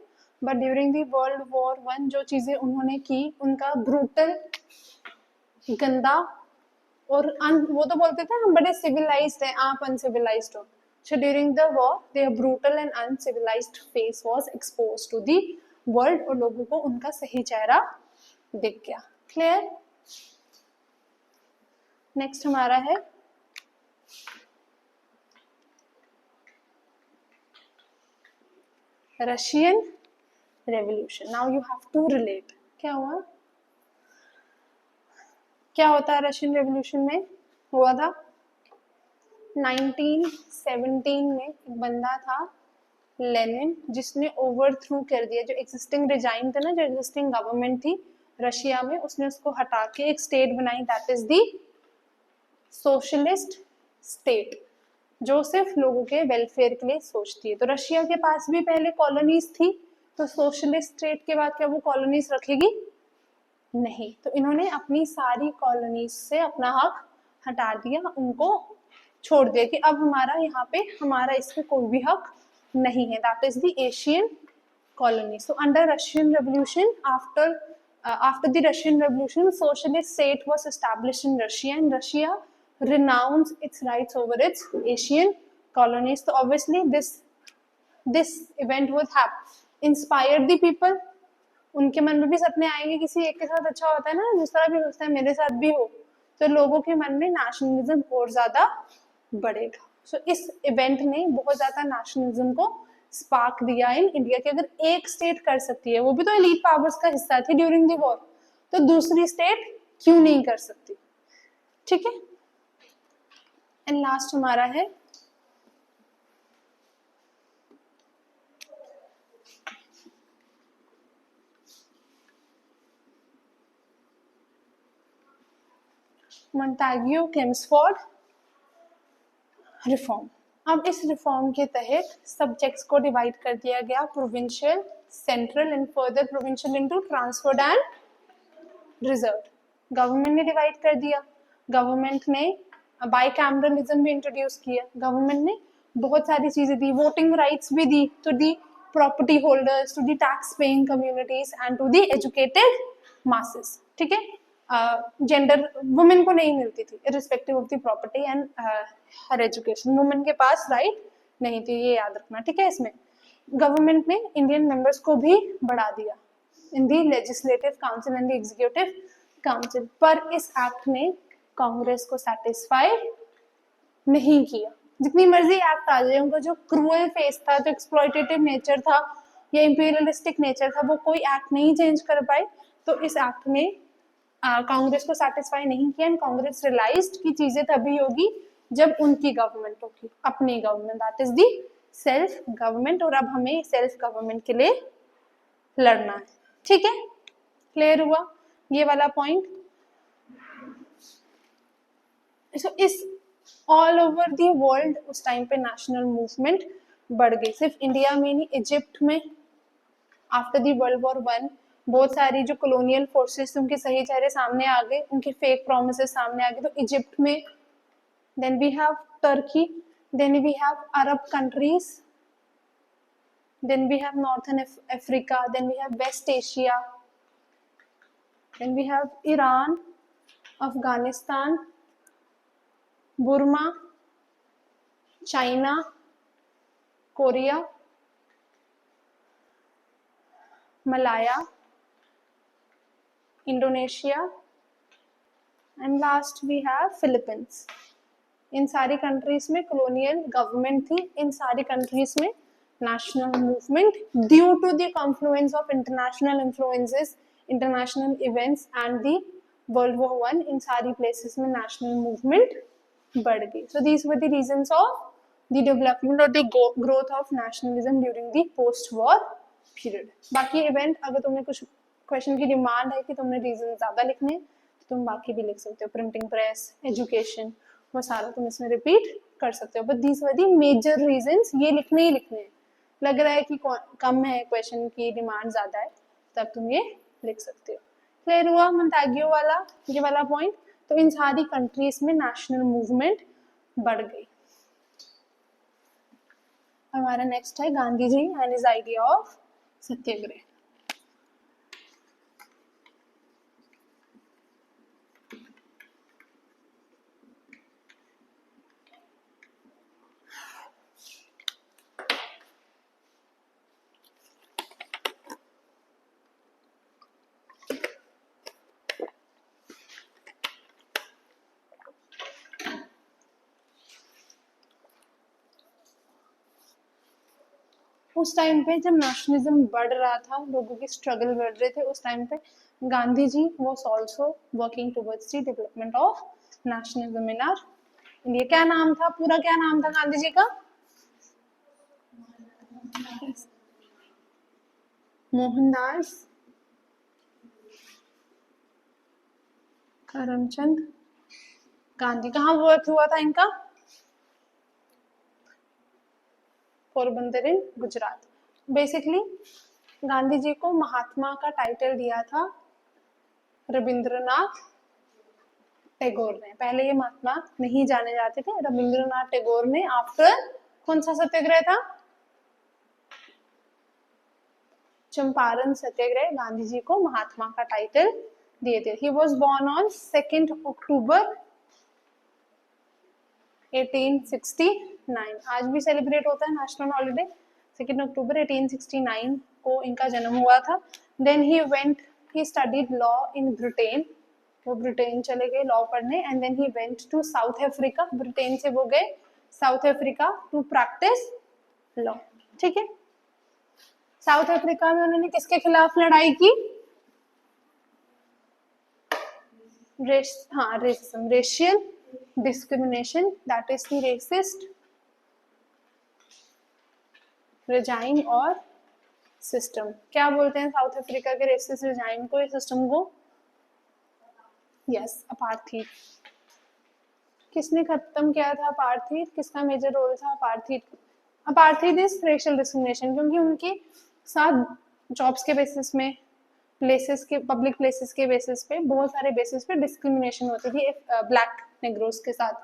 Speaker 1: but during the world war 1 जो चीजें उन्होंने की उनका ब्रूटल, गंदा और वो तो बोलते थे हम बड़े सिविलाइज्ड हैं, आप अनसिविलाइज्ड हो। So during the war, their brutal and uncivilized face was exposed to the world, और लोगों को उनका सही चेहरा दिख गया। क्लियर? नेक्स्ट हमारा है Russian revolution. Now you have to relate. क्या हुआ? क्या होता है रशियन रेवोल्यूशन में? हुआ था 1917 में, एक बंदा था लेनिन, जिसने ओवरथ्रू कर दिया जो एग्जिस्टिंग रिजाइम था ना, जो एग्जिस्टिंग गवर्नमेंट थी रशिया में, उसने उसको हटा के एक स्टेट बनाई, that is the socialist state, जो सिर्फ लोगों के वेलफेयर के लिए सोचती है। तो रशिया के पास भी पहले कॉलोनीज थी, तो सोशलिस्ट स्टेट के बाद क्या वो कॉलोनीज रखेगी? नहीं। तो इन्होंने अपनी सारी कॉलोनीज से अपना हक हटा दिया, उनको छोड़ दिया कि अब हमारा यहाँ पे हमारा इस पे कोई भी हक नहीं है। That is the Asian colony. So under Russian revolution, after the Russian Revolution, socialist state was established in Russia, and Russia renounced its rights over its Asian colonies. So obviously this event would have inspired the people. उनके मन में भी सपने आएंगे, किसी एक के साथ अच्छा होता है ना, दूसरा भी सोचता है मेरे साथ भी हो, तो लोगों के मन में नेशनलिज्म और ज्यादा बढ़ेगा। सो इस इवेंट ने बहुत ज्यादा नेशनलिज्म को स्पार्क दिया इन इंडिया की। अगर एक स्टेट कर सकती है, वो भी तो एलीट पावर्स का हिस्सा थी ड्यूरिंग द वॉर, तो दूसरी स्टेट क्यों नहीं कर सकती? ठीक है। एंड लास्ट हमारा है मोंटेग्यू किम्सफोर्ड रिफॉर्म। अब इस रिफॉर्म के तहत सब्जेक्ट्स को डिवाइड कर दिया गया, provincial, central and further provincial into transferred and reserve. Government ने डिवाइड कर दिया, गवर्नमेंट ने बाइकैमरलिज्म भी इंट्रोड्यूस किया, गवर्नमेंट ने बहुत सारी चीजें दी, वोटिंग राइट्स भी दी to the property holders, to the tax paying communities and to the educated masses. ठीक है, जेंडर वुमेन को नहीं मिलती थी irrespective of the property and her education, women के पास राइट नहीं थी, ये याद रखना। ठीक है, इसमें गवर्नमेंट ने इंडियन मेंबर्स को भी बढ़ा दिया in the legislative council and the executive council. पर इस एक्ट ने कांग्रेस को सेटिस्फाई नहीं किया। जितनी मर्जी एक्ट आ जाए, उनका जो क्रूअल फेस था, जो एक्सप्लॉयटेटिव नेचर था या इंपीरियलिस्टिक नेचर था, वो कोई एक्ट नहीं चेंज कर पाए। तो इस एक्ट ने कांग्रेस को सेटिस्फाई नहीं किया, एंड कांग्रेस रियलाइज्ड कि चीजें तभी होगी जब उनकी गवर्नमेंट होगी, अपनी government, that is the self government. और अब हमें सेल्फ गवर्नमेंट के लिए लड़ना है। ठीक है, क्लियर हुआ ये वाला पॉइंट? इस ऑल ओवर दी वर्ल्ड उस टाइम पे नेशनल मूवमेंट बढ़ गई। सिर्फ इंडिया में नहीं, इजिप्ट में आफ्टर दी वर्ल्ड वॉर 1 बहुत सारी जो कॉलोनियल फोर्सेस उनके सही चेहरे सामने आ गए, उनके फेक प्रोमिसेस सामने आ गए। तो इजिप्ट में, then we have Turkey, then we have Arab countries, then we have northern Africa, then we have West Asia, then we have Iran, Afghanistan, Burma, China, Korea, Malaya, Indonesia, and last we have Philippines. इन सारी countries में colonial government थी, इन सारी countries में national movement due to the confluence of international influences, international events and the World War I. in सारी places में national movement बढ़ गई. So these were the reasons of the development or the growth of nationalism during the post-war period. बाकी event अगर तुम्हें कुछ question की demand है कि तुमने reason ज़्यादा लिखने तो तुम बाकी भी लिख सकते हो, printing press, education, वो सारा तुम इसमें repeat कर सकते हो. But these were the major reasons, ये लिखने ही लिखने हैं. लग रहा है कि कम है, क्वेश्चन की डिमांड ज़्यादा है, तब तुम ये लिख सकते हो. क्लियर हुआ मोंटेग्यू वाला, ये वाला पॉइंट. तो इन सारी कंट्रीज में नेशनल मूवमेंट बढ़ गई. हमारा नेक्स्ट है Gandhi ji and his idea of सत्याग्रह. उस टाइम पे जब नेशनलिज्म बढ़ रहा था, लोगों की स्ट्रगल बढ़ रहे थे, उस टाइम पे Gandhi ji was also working towards the development of nationalism in our India. क्या नाम था, पूरा क्या नाम था गांधी जी का? मोहनदास करमचंद गांधी. कहाँ वर्क हुआ था इनका? पोरबंदर इन गुजरात. बेसिकली गांधी जी को महात्मा का टाइटल दिया था रविंद्रनाथ टैगोर ने. पहले ये महात्मा नहीं जाने जाते थे. रविंद्रनाथ टैगोर ने आफ्टर कौन सा सत्याग्रह था? चंपारण सत्याग्रह. गांधी जी को महात्मा का टाइटल दिए थे. ही वॉज बॉर्न ऑन 2 अक्टूबर 1869. आज भी सेलिब्रेट होता है नेशनल हॉलीडे. 2 अक्टूबर 1869 को इनका जन्म हुआ था. Then he studied law in Britain. वो ब्रिटेन चले गए लॉ पढ़ने. And then he went to South Africa. Britain से वो गए South Africa to practise law. ठीक है. साउथ अफ्रीका में उन्होंने किसके खिलाफ लड़ाई की? Racism, racial discrimination, that is the racist regime और सिस्टम. क्या बोलते हैं साउथ अफ्रीका के रेसिस्ट regime को, सिस्टम को? Yes, apartheid. किसने खत्म किया था अपार्थीड? किसका मेजर रोल था apartheid? Apartheid is racial discrimination, क्योंकि उनके साथ जॉब्स के बेसिस में, प्लेसेस के, पब्लिक प्लेसेस के बेसिस पे, बहुत सारे बेसिस पे डिस्क्रिमिनेशन होती थी ब्लैक नेग्रोस के साथ.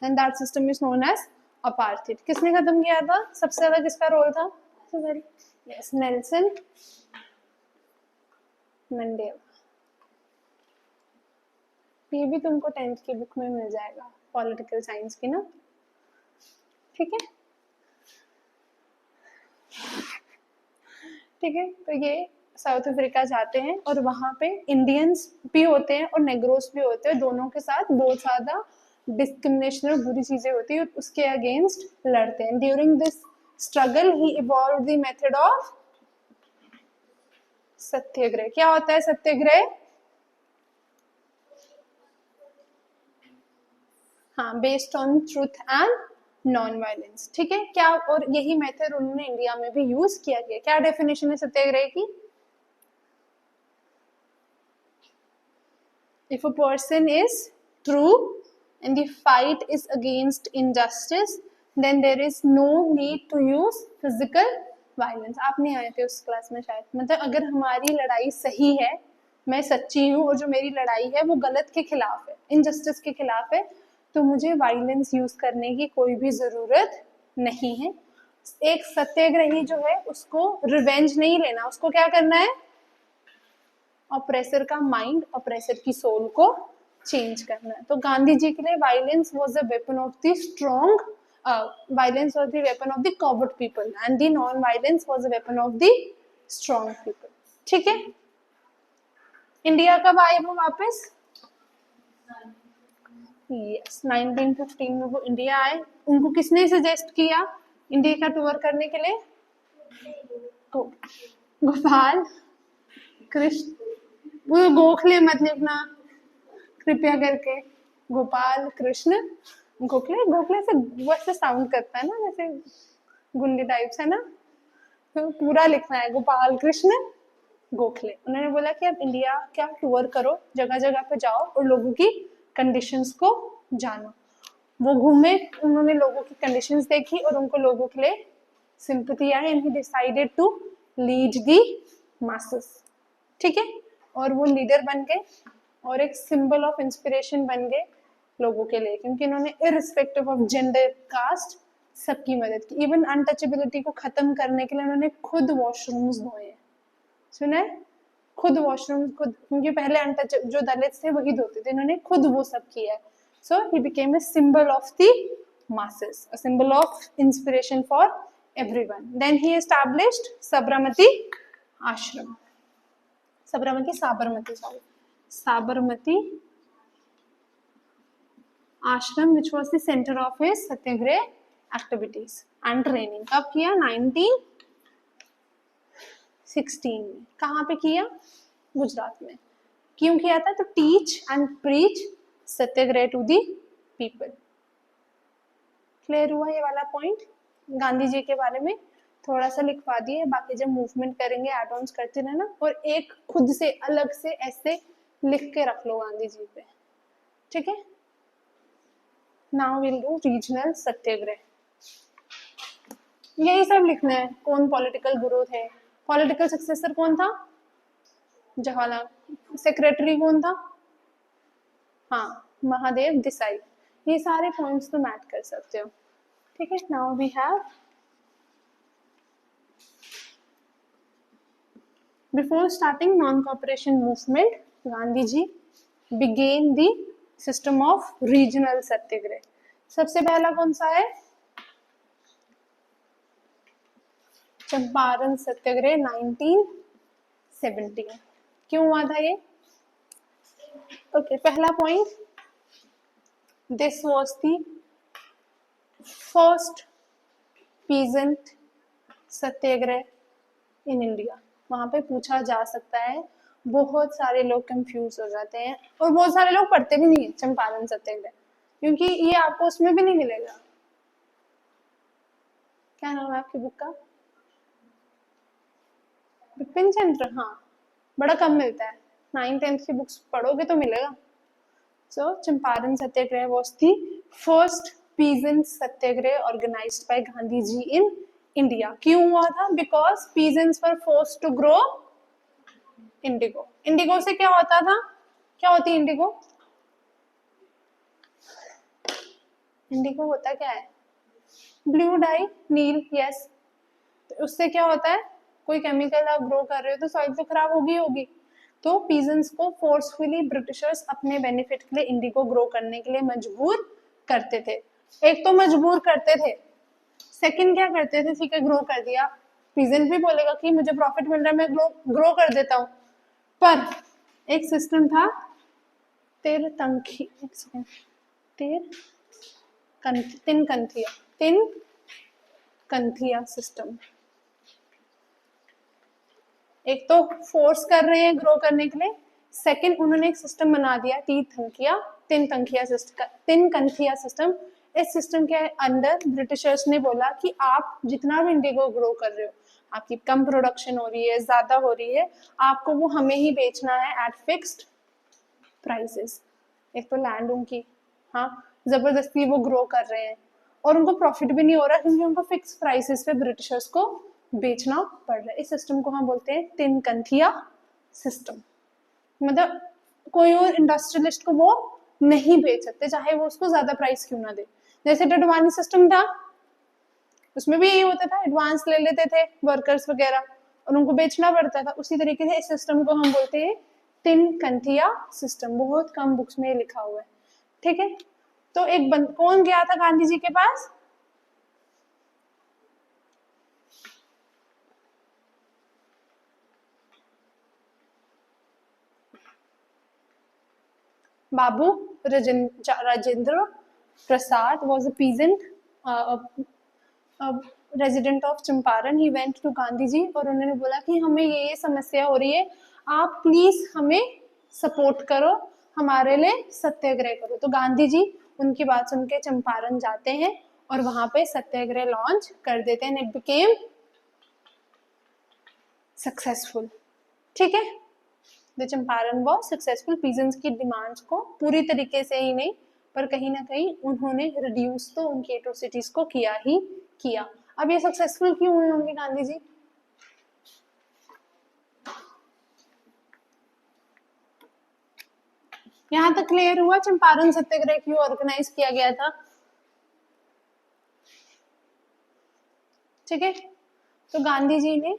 Speaker 1: And that system is known as apartheid. किसने खत्म किया था? सबसे ज्यादा किसका रोल था? Yes, Nelson Mandela. ये भी तुमको 10th की बुक में मिल जाएगा, पॉलिटिकल साइंस की ना. ठीक है. ठीक है. तो ये साउथ अफ्रीका जाते हैं और वहां पे इंडियंस भी होते हैं और नेग्रोस भी होते हैं. दोनों के साथ बहुत ज्यादा डिस्क्रिमिनेशन और बुरी चीजें होती है और उसके अगेंस्ट लड़ते हैं. During this struggle he evolve the method of satyagraha. क्या होता है सत्याग्रह? हाँ, based on truth and non violence. ठीक है. क्या, और यही मेथड उन्होंने इंडिया में भी यूज किया गया. क्या डेफिनेशन है सत्याग्रह की? If a person is true and the fight is against injustice, then there is no need to use physical violence. आप नहीं आए थे उस क्लास में शायद। मतलब अगर हमारी लड़ाई सही है, मैं सच्ची हूँ और जो मेरी लड़ाई है वो गलत के खिलाफ है, इनजस्टिस के खिलाफ है, तो मुझे वायलेंस यूज करने की कोई भी जरूरत नहीं है। एक सत्याग्रही जो है उसको रिवेंज नहीं लेना, उसको क्या करना है, ऑपरेसर का माइंड, ऑपरेसर की सोल को चेंज करना है। तो गांधी जी के लिए violence was the weapon of the strong, violence was the weapon of the coward people and the non violence was the weapon of the strong people. ठीक है। इंडिया कब आए वो वापस? यस, 1915 में वो इंडिया आए। उनको किसने सजेस्ट किया इंडिया का टूर करने के लिए? गोपाल कृष्ण, वो गोखले मत लिखना कृपया करके, गोपाल कृष्ण गोखले। गोखले से वैसे साउंड करता है ना, जैसे गुंडे टाइप से ना, तो पूरा लिखना है गोपाल कृष्ण गोखले। उन्होंने बोला कि अब इंडिया क्या टूर करो, जगह जगह पे जाओ और लोगों की कंडीशंस को जानो। वो घूमे, उन्होंने लोगों की कंडीशंस देखी और उनको लोगों के लिए सिंपैथी आई and he decided to lead the masses. ठीक है। और वो लीडर बन गए और एक सिंबल ऑफ इंस्पिरेशन बन गए लोगों के लिए, क्योंकि इन्होंने इररिस्पेक्टिव ऑफ जेंडर, कास्ट, सबकी मदद की। इवन अनटचेबिलिटी को खत्म करने के लिए उन्होंने खुद वॉशरूम्स धोए। सुना है? खुद वॉशरूम खुद, क्योंकि पहले अनटच जो दलित थे वही धोते थे, इन्होंने खुद वो सब किया है। So he became a symbol of the masses, a symbol of inspiration for everyone. Then he established Sabarmati ashram, Sabarmati ashram, which was the center of his satyagrah activities and training. कब किया? 1916 में। कहाँ पे किया? गुजरात में। क्यों किया था? तो teach and preach satyagraha to the people. Clear हुआ ये वाला पॉइंट? गांधी जी के बारे में थोड़ा सा लिखवा दिए, बाकी जब मूवमेंट करेंगे एड ऑन्स करते रहना, और एक खुद से अलग से ऐसे लिख के रख लो गांधी जी पे। ठीक है। नाउ विल डू रीजनल सत्याग्रह। यही सब लिखना है। कौन पॉलिटिकल गुरु थे, पॉलिटिकल सक्सेसर कौन था? जवाहरलाल। सेक्रेटरी कौन था? हाँ, महादेव देसाई। ये सारे पॉइंट्स तो मैच कर सकते हो। ठीक है। Now we have, before starting non cooperation movement, Gandhi ji began the system of regional satyagraha. सबसे पहला कौन सा है? चंपारण सत्याग्रह 1917। क्यों हुआ था ये? ओके, पहला point, this was the first peasant Satyagraha in India. वहां पे पूछा जा सकता है, बहुत सारे लोग कंफ्यूज हो जाते हैं और बहुत सारे लोग पढ़ते भी नहीं है चंपारण सत्याग्रह, क्योंकि ये आपको उसमें भी नहीं मिलेगा। क्या नाम है आपकी बुक का? बिपिन चंद्र। हाँ, बड़ा कम मिलता है। 9th-10th की बुक्स पढ़ोगे तो मिलेगा। So Champaran satyagraha was the first peasant satyagraha organised by Gandhi ji in India. क्यों हुआ था? Because peasants were forced to grow indigo. Indigo से क्या होता था? क्या होती है इंडिगो? इंडिगो होता क्या है? ब्लू डाई, नील। यस। तो उससे क्या होता है? कोई केमिकल आप ग्रो कर रहे हो तो सॉइल तो खराब होगी। तो पीजेंट्स को फोर्सफुली ब्रिटिशर्स अपने बेनिफिट के लिए इंडिगो ग्रो करने के लिए मजबूर करते थे। एक तो मजबूर करते थे, सेकंड क्या करते थे? ठीक है, ग्रो कर दिया, पीजेंट भी बोलेगा कि मुझे प्रॉफिट मिल रहा है, मैं ग्रो कर देता हूँ। पर एक सिस्टम था, तिन कंथिया सिस्टम। एक तो फोर्स कर रहे हैं ग्रो करने के लिए, सेकंड उन्होंने एक सिस्टम बना दिया तिन कंथिया सिस्टम। इस सिस्टम के अंदर ब्रिटिशर्स ने बोला कि आप जितना भी इंडिगो ग्रो कर रहे हो, आपकी कम प्रोडक्शन हो रही है, ज्यादा हो रही है, आपको वो हमें ही बेचना है एट फिक्स्ड प्राइसेस। एक तो लैंड उनकी, हाँ, जबरदस्ती वो ग्रो कर रहे हैं और उनको प्रॉफिट भी नहीं हो रहा, क्योंकि उनको फिक्स प्राइसेस पे ब्रिटिशर्स को बेचना पड़ रहा है। इस सिस्टम को हम बोलते हैं तिनकंथिया सिस्टम। मतलब कोई और इंडस्ट्रियलिस्ट को वो नहीं बेच सकते, चाहे वो उसको ज्यादा प्राइस क्यों ना दे। जैसे डडवानी सिस्टम था, उसमें भी यही होता था, एडवांस ले लेते थे वर्कर्स वगैरह और उनको बेचना पड़ता था। उसी तरीके से इस सिस्टम को हम बोलते हैं तिनकंथिया सिस्टम। बहुत कम बुक्स में लिखा हुआ है, ठीक है। तो एक कौन गया था गांधी जी के पास? Babu Rajendra Prasad was a peasant, resident of Champaran. He went to Gandhi ji और उन्होंने बोला कि हमें ये समस्या हो रही है, आप प्लीज हमें सपोर्ट करो, हमारे लिए सत्याग्रह करो। तो गांधी जी उनकी बात सुन के चंपारण जाते हैं और वहां पे सत्याग्रह लॉन्च कर देते हैं। इट बिकेम सक्सेसफुल, ठीक है। The Champaran was successful. Peasants की डिमांड्स को पूरी तरीके से ही नहीं, पर कहीं ना कहीं उन्होंने रिड्यूस तो उनकी एट्रोसिटीज को किया ही किया। अब ये सक्सेसफुल क्यों हुए होंगे गांधी जी? यहां तक क्लियर हुआ चंपारण सत्याग्रह क्यों ऑर्गेनाइज किया गया था? ठीक है। तो गांधी जी ने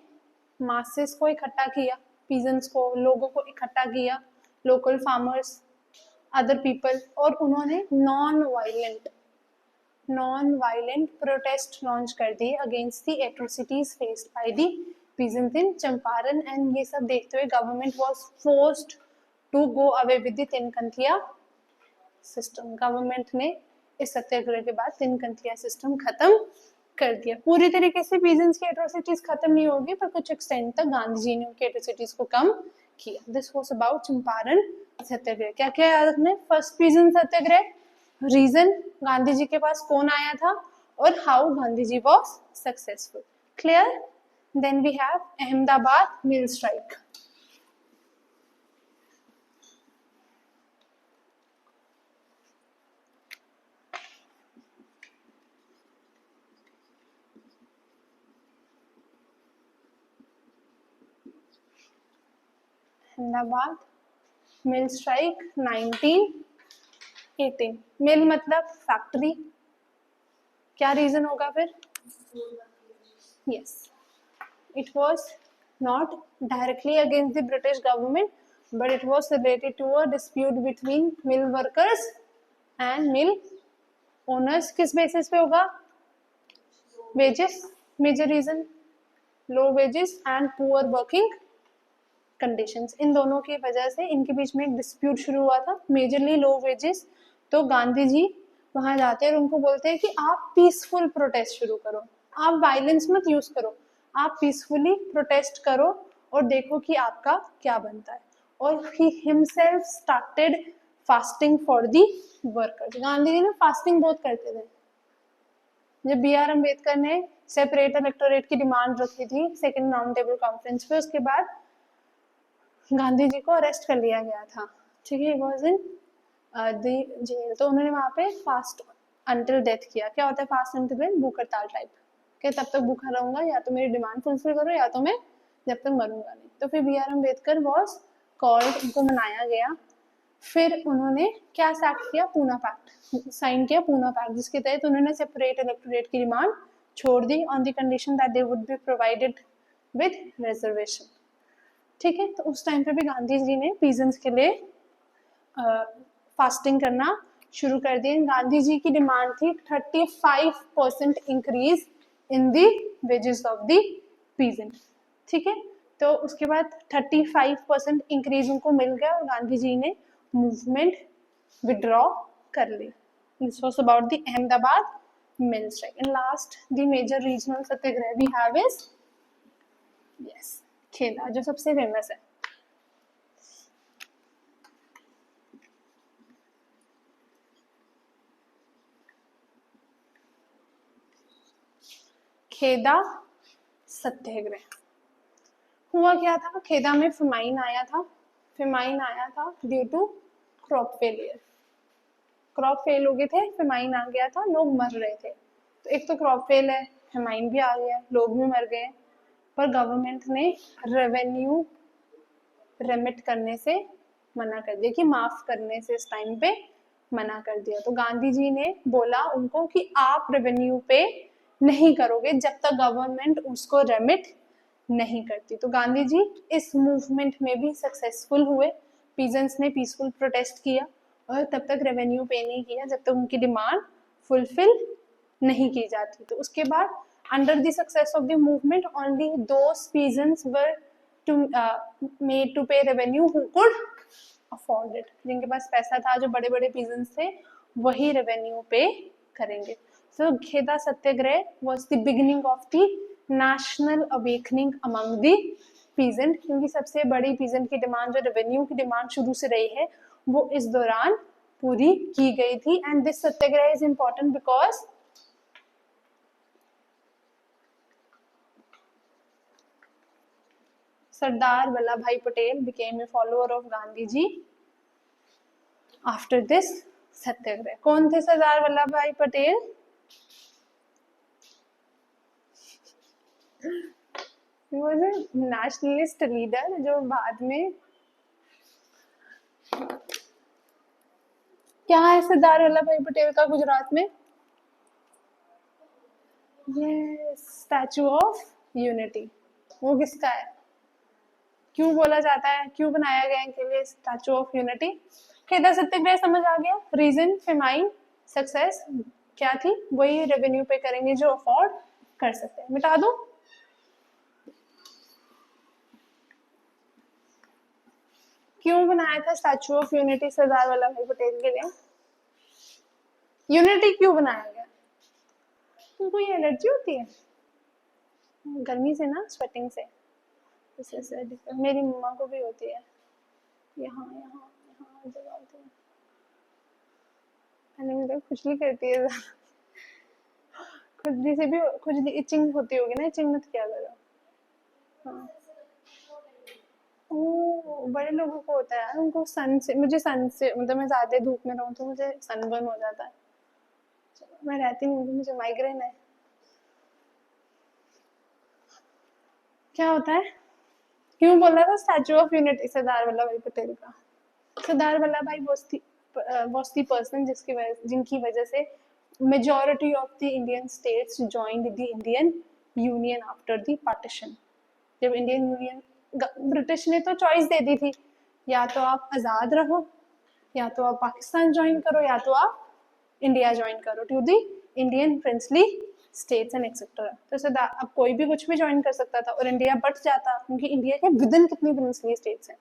Speaker 1: मासेस को इकट्ठा किया, पीजेंट्स को, लोगों को इकट्ठा किया, लोकल फार्मर्स, अदर पीपल, और उन्होंने नॉन वायलेंट प्रोटेस्ट लॉन्च कर दिए against the atrocities faced by the peasants in Champaran. And ये सब देखते हुए government was forced to go away with the tinkathia system. Government ने इस सत्याग्रह के बाद तिनकंथिया सिस्टम खत्म कर दिया। पूरी तरीके से पीजेंट्स की एट्रोसिटीज खत्म नहीं होगी, पर कुछ एक्सटेंट तक गांधी जी ने उनकी एट्रोसिटीज को कम किया। This was about Champaran satyagraha. क्या क्या याद रखना? First peasant satyagraha, reason, Gandhi ji के पास कौन आया था, और how Gandhi ji was successful. Clear? Then we have Ahmedabad mill strike. Ahmedabad mill strike 1918। Mill मतलब फैक्ट्री। क्या रीजन होगा फिर? Yes, it was not directly against the British government, but it was related to a dispute between mill workers and mill owners. किस basis पे होगा? wages, major reason, low wages and poor working conditions। इन दोनों की वजह से इनके बीच में एक डिस्प्यूट शुरू हुआ था, मेजरली लो वेजेस। तो गांधी जी वहां जाते हैं और उनको बोलते हैं कि आप पीसफुल प्रोटेस्ट शुरू करो, आप वायलेंस मत यूज करो, आप पीसफुली प्रोटेस्ट करो और देखो कि आपका क्या बनता है। और he himself started fasting for the workers. Gandhi ji ने फास्टिंग बहुत करते थे। जब बी आर अम्बेडकर ने सेपरेट इलेक्टोरेट की डिमांड रखी थी सेकेंड राउंड टेबल कॉन्फ्रेंस पे, उसके बाद गांधी जी को अरेस्ट कर लिया गया था, ठीक है। Was in the jail. तो उन्होंने वहां पे फास्ट अंटिल डेथ किया। क्या होता है फास्ट अंटिल डेथ? भूख हड़ताल टाइप के, तब तक भूखा रहूंगा, या तो मेरी डिमांड फुलफिल करो या तो मैं जब तक मरूंगा नहीं। तो फिर B R Ambedkar was called, उनको मनाया गया। फिर उन्होंने क्या एक्ट किया? पूना पैक्ट साइन किया, पूना पैक्ट, जिसके तहत उन्होंने सेपरेट इलेक्टोरेट की डिमांड छोड़ दी on the condition that they would be provided with reservation, ठीक है। तो उस टाइम पे भी गांधी जी ने पीजेंट्स के लिए फास्टिंग करना शुरू कर दिए। गांधी जी की डिमांड थी 35% increase in the wages of the peasant, ठीक है। तो उसके बाद 35% इंक्रीज उनको मिल गया और गांधी जी ने मूवमेंट विड्रॉ कर ली। This was about the Ahmedabad mill strike. And last the major regional satyagraha we have is yes Kheda, जो सबसे फेमस है। खेदा सत्याग्रह हुआ क्या था? खेदा में फेमाइन आया था। फेमाइन आया था due to crop failure. Crop fail हो गए थे, फेमाइन आ गया था, लोग मर रहे थे। तो एक तो क्रॉप फेल है, फेमाइन भी आ गया, लोग भी मर गए। पर गवर्नमेंट ने रेवेन्यू रेमिट करने से मना कर दिया, कि माफ करने से इस टाइम पे मना कर दिया। तो गांधी जी ने बोला उनको कि आप रेवेन्यू पे नहीं करोगे जब तक गवर्नमेंट उसको रेमिट नहीं करती। तो गांधी जी इस मूवमेंट में भी सक्सेसफुल हुए। पीजेंट्स ने पीसफुल प्रोटेस्ट किया और तब तक रेवेन्यू पे नहीं किया जब तक उनकी डिमांड फुलफिल नहीं की जाती। तो उसके बाद under the success of the movement only those peasants were to made to pay revenue who could afford it, जिनके पास पैसा था, जो बड़े बड़े पीजेंट्स थे, वही रेवेन्यू पे करेंगे। So खेदा Satyagraha was the beginning of the national awakening among the peasant, क्योंकि सबसे बड़ी पीजेंट की डिमांड, जो रेवेन्यू की डिमांड शुरू से रही है, वो इस दौरान पूरी की गई थी। And this Satyagraha is important because Sardar Vallabhbhai Patel became a follower of Gandhi ji after this सत्याग्रह। कौन थे सरदार वल्लभ भाई Patel? He was a nationalist leader जो बाद में, क्या है सरदार वल्लभ भाई पटेल का गुजरात में? ये स्टैचू ऑफ यूनिटी। वो किसका है? क्यों बोला जाता है, क्यों बनाया गया इनके लिए स्टैचू ऑफ यूनिटी? खेदा सत्याग्रह समझ आ गया। रीजन फेमाइन, सक्सेस क्या थी? वही रेवेन्यू पे करेंगे जो अफोर्ड कर सकते हैं। मिटा दो। क्यों बनाया था statue of unity Sardar Vallabh भाई पटेल के लिए? यूनिटी क्यों बनाया गया? तुमको ये एलर्जी होती है गर्मी से ना, स्वेटिंग से? मेरी मम्मा को भी होती है, यहाँ यहाँ यहाँ जगह होती है, मुझे खुजली करती है। खुजली से भी, खुजली इचिंग होती होगी ना, इचिंग मत किया करो। हाँ, ओ बड़े लोगों को होता है यार, उनको सन से, मुझे सन से, मतलब मैं ज्यादा धूप में रहूँ तो मुझे सनबर्न हो जाता है। मैं रहती नहीं, मुझे माइग्रेन है। क्या होता है? क्यों बोला था statue of unity Sardar Vallabh भाई पटेल का? सरदार वल्लभ भाई was the person जिनकी वजह से majority of the Indian states joined the Indian Union after the partition। जब इंडियन यूनियन, ब्रिटिश ने तो चॉइस दे दी थी, या तो आप आज़ाद रहो, या तो आप पाकिस्तान ज्वाइन करो, या तो आप इंडिया ज्वाइन करो to the Indian princely states and etcetera. तो सरदार, अब कोई भी कुछ भी ज्वाइन कर सकता था और इंडिया बट जाता, क्योंकि इंडिया के विद इन कितनी प्रिंसली स्टेट्स हैं,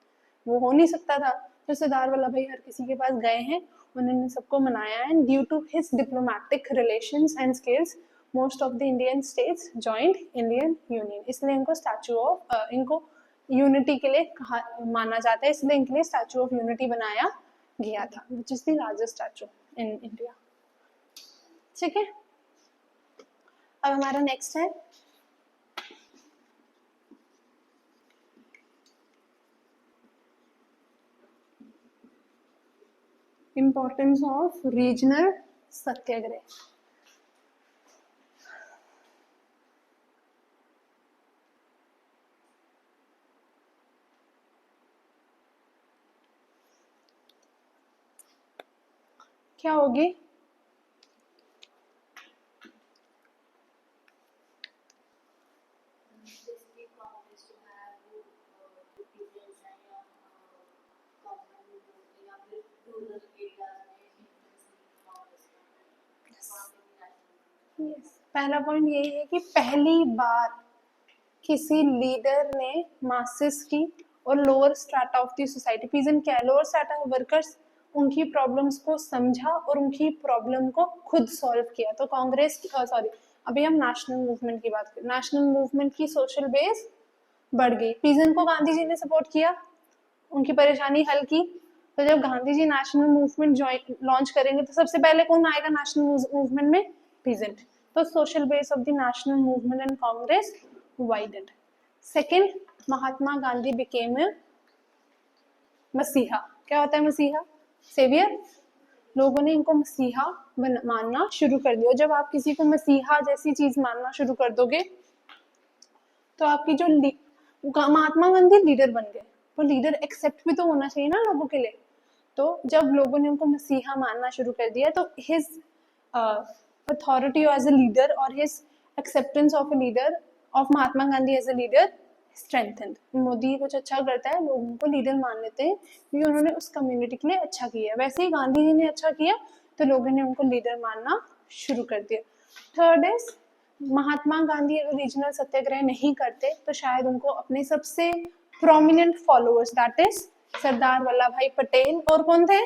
Speaker 1: वो हो नहीं सकता था। तो सरदार वल्लभ भाई हर किसी के पास गए हैं, उन्होंने सबको मनाया है। And due to his diplomatic relations and skills most of the Indian states joined Indian union. इसलिए इनको स्टैचू ऑफ, इनको यूनिटी के लिए कहा माना जाता है, इसलिए इनके लिए स्टैचू ऑफ यूनिटी बनाया गया था, which is the largest statue in India. ठीक है, अब हमारा नेक्स्ट है इम्पोर्टेंस ऑफ रीजनल सत्याग्रह। क्या होगी? पहला पॉइंट यही है कि पहली बार किसी लीडर ने मासेस की और lower strata of the society, peasant क्या है, लोअर स्ट्राटा वर्कर्स, उनकी प्रॉब्लम्स को समझा और उनकी प्रॉब्लम को खुद सॉल्व किया। तो कांग्रेस, सॉरी, अभी हम नेशनल मूवमेंट की बात करें। नेशनल मूवमेंट की सोशल बेस बढ़ गई, पीजेंट को गांधी जी ने सपोर्ट किया, उनकी परेशानी हल की। तो जब Gandhi ji national movement launch करेंगे तो सबसे पहले कौन आएगा नेशनल मूवमेंट में? पीजेंट। तो social base of the national movement and Congress widened. Second, Mahatma Gandhi became मसीहा। क्या होता है मसीहा? सेवियर। लोगों ने इनको मसीहा मानना शुरू कर दिया। जब आप किसी को मसीहा जैसी चीज मानना शुरू कर दोगे तो आपकी जो महात्मा गांधी लीडर बन गए, पर लीडर एक्सेप्ट भी तो होना चाहिए ना लोगों के लिए। तो जब लोगों ने उनको मसीहा मानना शुरू कर दिया तो his authority as a leader और his acceptance of a leader of Mahatma Gandhi as a leader strengthened. Modi कुछ अच्छा करता है, लोगों को लीडर मान लेते हैं क्योंकि उन्होंने उस कम्युनिटी के लिए अच्छा किया। वैसे ही गांधी जी ने अच्छा किया तो लोगों ने उनको लीडर मानना शुरू कर दिया। थर्ड इज, महात्मा गांधी अगर रीजनल सत्याग्रह नहीं करते तो शायद उनको अपने सबसे prominent followers that is Sardar Vallabh भाई पटेल और कौन थे,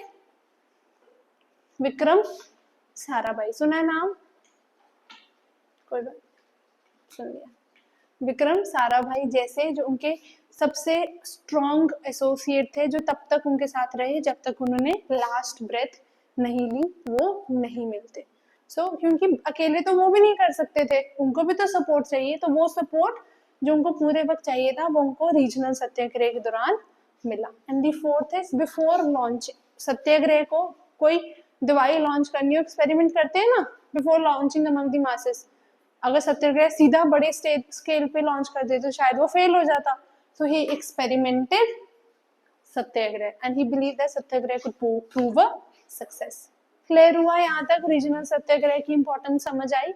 Speaker 1: विक्रम साराभाई। सुना है नाम? कोई बात, सुन लिया। विक्रम साराभाई जैसे जो उनके सबसे स्ट्रॉन्ग एसोसिएट थे, जो तब तक उनके साथ रहे जब तक उन्होंने लास्ट ब्रेथ नहीं ली, वो नहीं मिलते। क्योंकि अकेले तो वो भी नहीं कर सकते थे, उनको भी तो सपोर्ट चाहिए। तो वो सपोर्ट जो उनको पूरे वक्त चाहिए था वो उनको रीजनल सत्याग्रह के दौरान मिला। And the fourth is, before launch satyagraha को कोई दवाई लॉन्च करनी हो, एक्सपेरिमेंट करते हैं ना before launching among the masses. अगर सत्याग्रह सीधा बड़े स्केल पे लॉन्च कर दे तो शायद वो फेल हो जाता। So he experimented satyagraha and he believe that satyagraha could prove a success. Clear हुआ यहाँ तक? रीजनल सत्याग्रह की इंपॉर्टेंस समझ आई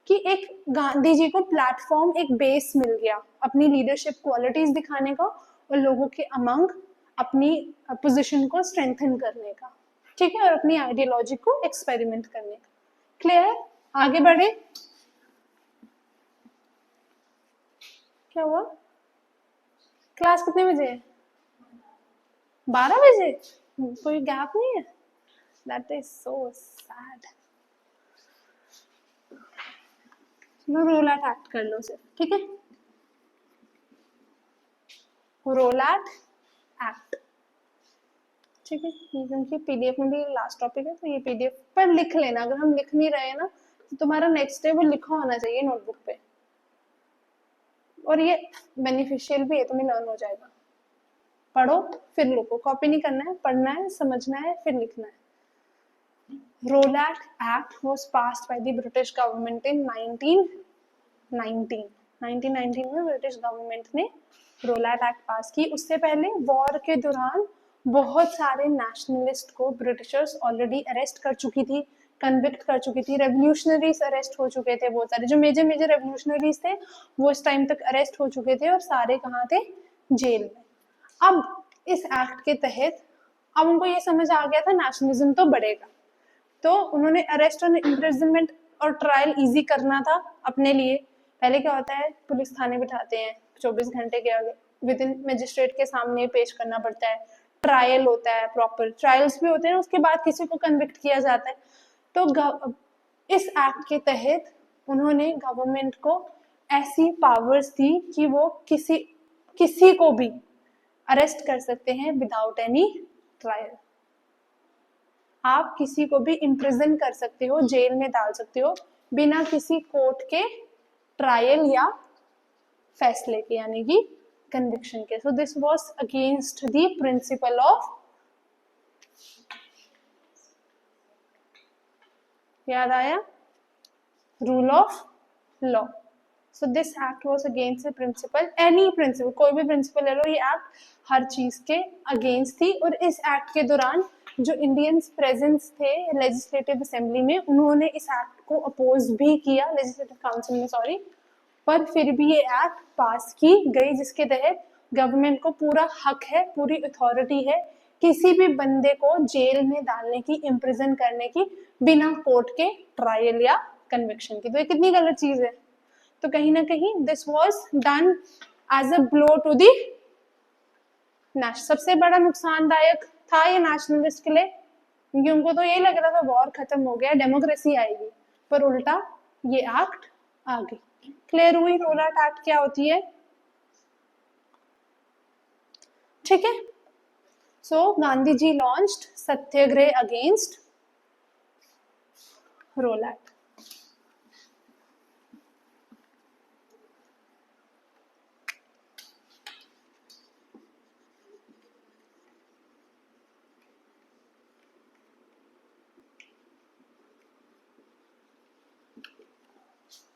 Speaker 1: कि एक गांधी जी को प्लेटफॉर्म, एक बेस मिल गया अपनी लीडरशिप क्वालिटीज दिखाने का और लोगों के अमंग अपनी पोजीशन को स्ट्रेंथन करने का, ठीक है, और अपनी आइडियोलॉजी को एक्सपेरिमेंट करने का। क्लियर? आगे बढ़े। क्या हुआ? क्लास कितने बजे है? 12 बजे? कोई गैप नहीं है? That is so sad. Rowlatt act कर लो सिर्फ, ठीक है? रोलैट एक्ट, ठीक है, क्योंकि पीडीएफ में भी लास्ट टॉपिक है तो ये पीडीएफ पर लिख लेना। अगर हम लिख नहीं रहे ना तो तुम्हारा नेक्स्ट डे वो लिखा होना चाहिए नोटबुक पे, और ये बेनिफिशियल भी है, तुम्हें लर्न हो जाएगा। पढ़ो फिर लिखो, कॉपी नहीं करना है, पढ़ना है, समझना है, फिर लिखना है। Rowlatt act was passed by the British government in 1919 में ब्रिटिश गवर्नमेंट ने रोलैट एक्ट पास की। उससे पहले वॉर के दौरान बहुत सारे नेशनलिस्ट को ब्रिटिशर्स ऑलरेडी अरेस्ट कर चुकी थी, कन्विक्ट कर चुकी थी। रेवोल्यूशनरीज अरेस्ट हो चुके थे, बहुत सारे जो मेजर मेजर रेवोल्यूशनरीज थे वो इस टाइम तक अरेस्ट हो चुके थे और सारे कहाँ थे? जेल में। अब इस एक्ट के तहत अब उनको ये समझ आ गया था नेशनलिज्म तो बढ़ेगा, तो उन्होंने अरेस्ट और इम्प्रिजनमेंट और ट्रायल इजी करना था अपने लिए। पहले क्या होता है, पुलिस थाने बिठाते हैं 24 घंटे के आगे, विद इन मजिस्ट्रेट के सामने पेश करना पड़ता है, ट्रायल होता है, प्रॉपर ट्रायल्स भी होते हैं, उसके बाद किसी को कन्विक्ट किया जाता है। तो इस एक्ट के तहत उन्होंने गवर्नमेंट को ऐसी पावर्स दी कि वो किसी को भी अरेस्ट कर सकते हैं विदाउट एनी ट्रायल। आप किसी को भी इम्प्रिजन कर सकते हो, जेल में डाल सकते हो बिना किसी कोर्ट के ट्रायल या फैसले के, यानी कि कन्विक्शन के। So this was against the principle of, याद आया, rule of law. So this act was against the principle, any principle, कोई भी प्रिंसिपल ले लो, ये एक्ट हर चीज के अगेंस्ट थी। और इस एक्ट के दौरान जो इंडियंस प्रेजेंस थे लेजिस्लेटिव असेंबली में, उन्होंने इस एक्ट को अपोज भी किया, लेजिस्लेटिव काउंसिल में सॉरी, पर फिर भी ये एक्ट पास की गई जिसके तहत गवर्नमेंट को पूरा हक है, पूरी अथॉरिटी है किसी भी बंदे को जेल में डालने की, इम्प्रिजन करने की बिना कोर्ट के ट्रायल या कन्विक्शन की। तो ये कितनी गलत चीज है। तो कहीं ना कहीं this was done as a blow to the national. सबसे बड़ा नुकसानदायक था ये नेशनलिस्ट के लिए, क्योंकि उनको तो ये लग रहा था वॉर खत्म हो गया, डेमोक्रेसी आएगी, पर उल्टा ये एक्ट आ गई। क्लियर हुई रोलैट एक्ट क्या होती है? ठीक है। So Gandhi ji launched satyagraha against Rowlatt.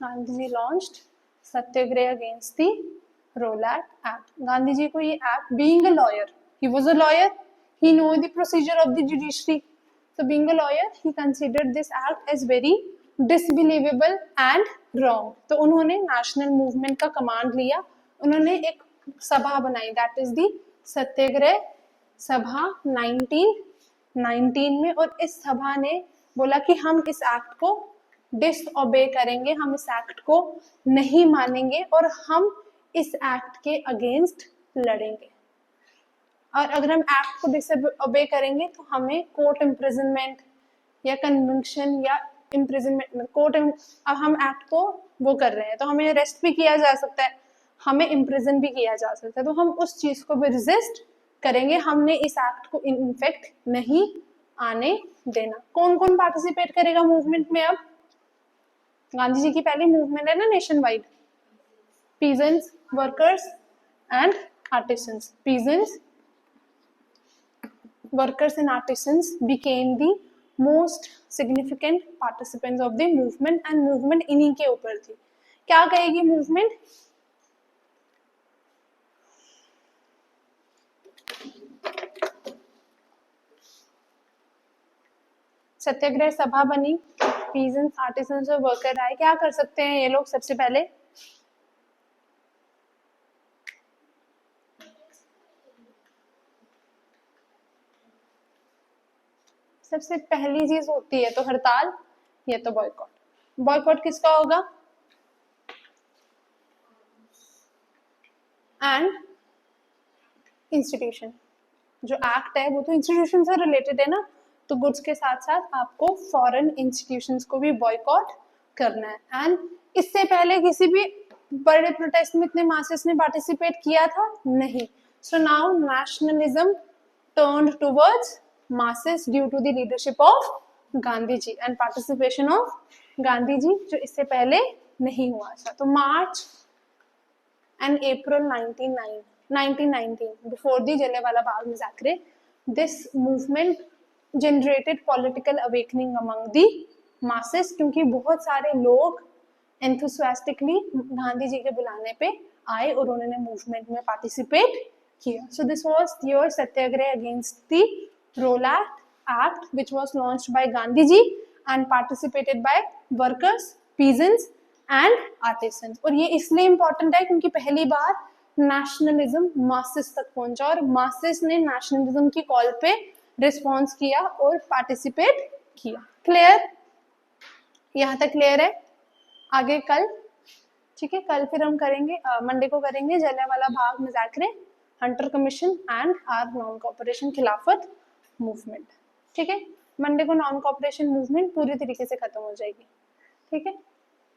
Speaker 1: Gandhi launched satyagraha against the Rowlatt act. Gandhi ji को ये act, being a lawyer, he was a lawyer, he know the procedure of the judiciary, so being a lawyer he considered this act as very disbelievable and wrong। तो उन्होंने national movement का command लिया, उन्होंने एक सभा बनाई, that is the सत्याग्रह सभा 1919 में, और इस सभा ने बोला कि हम इस एक्ट को डिसओबे करेंगे, हम इस एक्ट को नहीं मानेंगे और हम इस एक्ट के अगेंस्ट लड़ेंगे, और अगर हम एक्ट को डिसओबे करेंगे तो हमें कोर्ट इम्प्रिजनमेंट या कन्विक्शन या इम्प्रिजनमेंट, कोर्ट, अब हम एक्ट को वो कर रहे हैं तो हमें अरेस्ट भी किया जा सकता है, हमें इम्प्रिजन भी किया जा सकता है, तो हम उस चीज को भी रेजिस्ट करेंगे, हमने इस एक्ट को इनफेक्ट नहीं आने देना। कौन कौन पार्टिसिपेट करेगा मूवमेंट में? अब गांधी जी की पहली मूवमेंट है ना nation wide, peasants, workers and artisans. Peasants, workers and artisans became the most significant participants of the movement, and movement इन्हीं के ऊपर थी। क्या कहेगी मूवमेंट? सत्याग्रह सभा बनी, पीजेंट्स, आर्टिसंस और वर्कर आए। क्या कर सकते हैं ये लोग? सबसे पहले सबसे पहली चीज होती है तो हड़ताल या तो बॉयकॉट। बॉयकॉट किसका होगा? And institution. जो एक्ट है वो तो इंस्टीट्यूशन से रिलेटेड है ना, तो गुड्स के साथ साथ आपको फॉरेन इंस्टीट्यूशंस को भी बॉयकॉट करना है। एंड इससे पहले किसी भी बड़े प्रोटेस्ट में इतने मासेस ने पार्टिसिपेट किया था? नहीं। So now nationalism turned towards masses due to the leadership of Gandhi ji and participation of Gandhi ji, जो इससे पहले नहीं हुआ था। तो मार्च and April 1919, before the Jallianwala Bagh massacre, this movement generated political awakening among the masses, क्योंकि बहुत सारे लोग enthusiastically गांधी जी के बुलाने पे आए और उन्होंने मूवमेंट में पार्टिसिपेट किया। So this was your Satyagraha against the Rowlatt Act, which was launched by Gandhi ji and participated by workers, peasants and artisans। और ये इसलिए इम्पोर्टेंट है क्योंकि पहली बार नेशनलिज्म मासेस तक पहुंचा और मासेस ने नेशनलिज्म की कॉल पे रिस्पॉन्स किया और पार्टिसिपेट किया। क्लियर? यहाँ तक क्लियर है? आगे कल, ठीक है, कल फिर हम करेंगे, मंडे को करेंगे Jallianwala Bagh massacre, Hunter commission and our non cooperation Khilafat movement. ठीक है, मंडे को नॉन कोऑपरेशन मूवमेंट पूरी तरीके से खत्म हो जाएगी। ठीक है,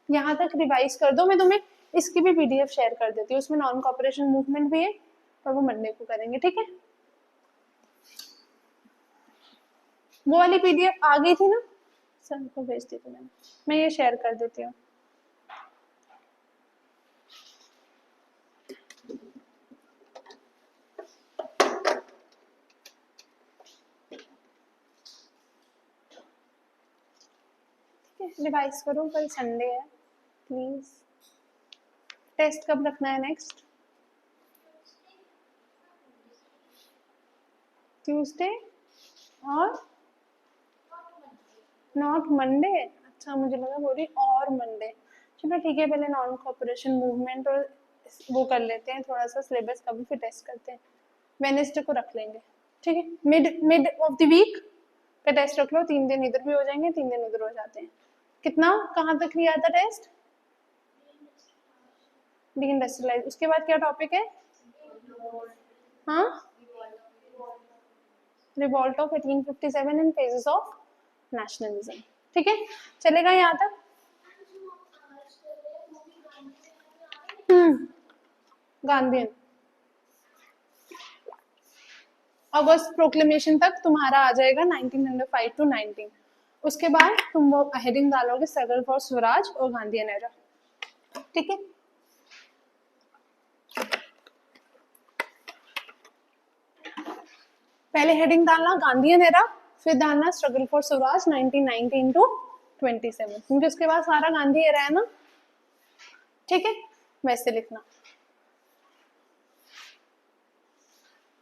Speaker 1: यहाँ तक रिवाइज कर दो, मैं तुम्हें इसकी भी पीडीएफ शेयर कर देती हूँ, उसमें नॉन कोऑपरेशन मूवमेंट भी है, पर वो मंडे को करेंगे। ठीक है, वो वाली पीडीएफ आ गई थी ना, सर को भेज दी थी मैंने, मैं ये शेयर कर देती हूँ। रिवाइज करो, कल संडे है प्लीज। टेस्ट कब रखना है नेक्स्ट? ट्यूसडे और नॉट मंडे? अच्छा, मुझे लगा बोली और मंडे। चलो ठीक है, पहले नॉन कोऑपरेशन मूवमेंट और वो कर लेते हैं, थोड़ा सा सिलेबस का भी फिर टेस्ट करते हैं। वेडनेसडे को रख लेंगे। ठीक है, मिड ऑफ द वीक का टेस्ट रख लो, 3 दिन इधर भी हो जाएंगे, 3 दिन उधर हो जाते हैं। कितना, कहाँ तक लिया था टेस्ट? D industrialise. उसके बाद क्या टॉपिक है? हाँ, revolt of 1857 and phases of nationalism. ठीक है, चलेगा यहाँ तक? गांधीयन अगस्त प्रोक्लेमेशन तक तुम्हारा आ जाएगा 1905 to 19। उसके बाद तुम वो हेडिंग डालोगे स्ट्रगल फॉर स्वराज और गांधीयन एरा। ठीक है, पहले हेडिंग डालना गांधीयन एरा, फिर डालना स्ट्रगल फॉर स्वराज 1919 to 27, क्योंकि उसके बाद सारा गांधी एरा है ना। ठीक है, वैसे लिखना।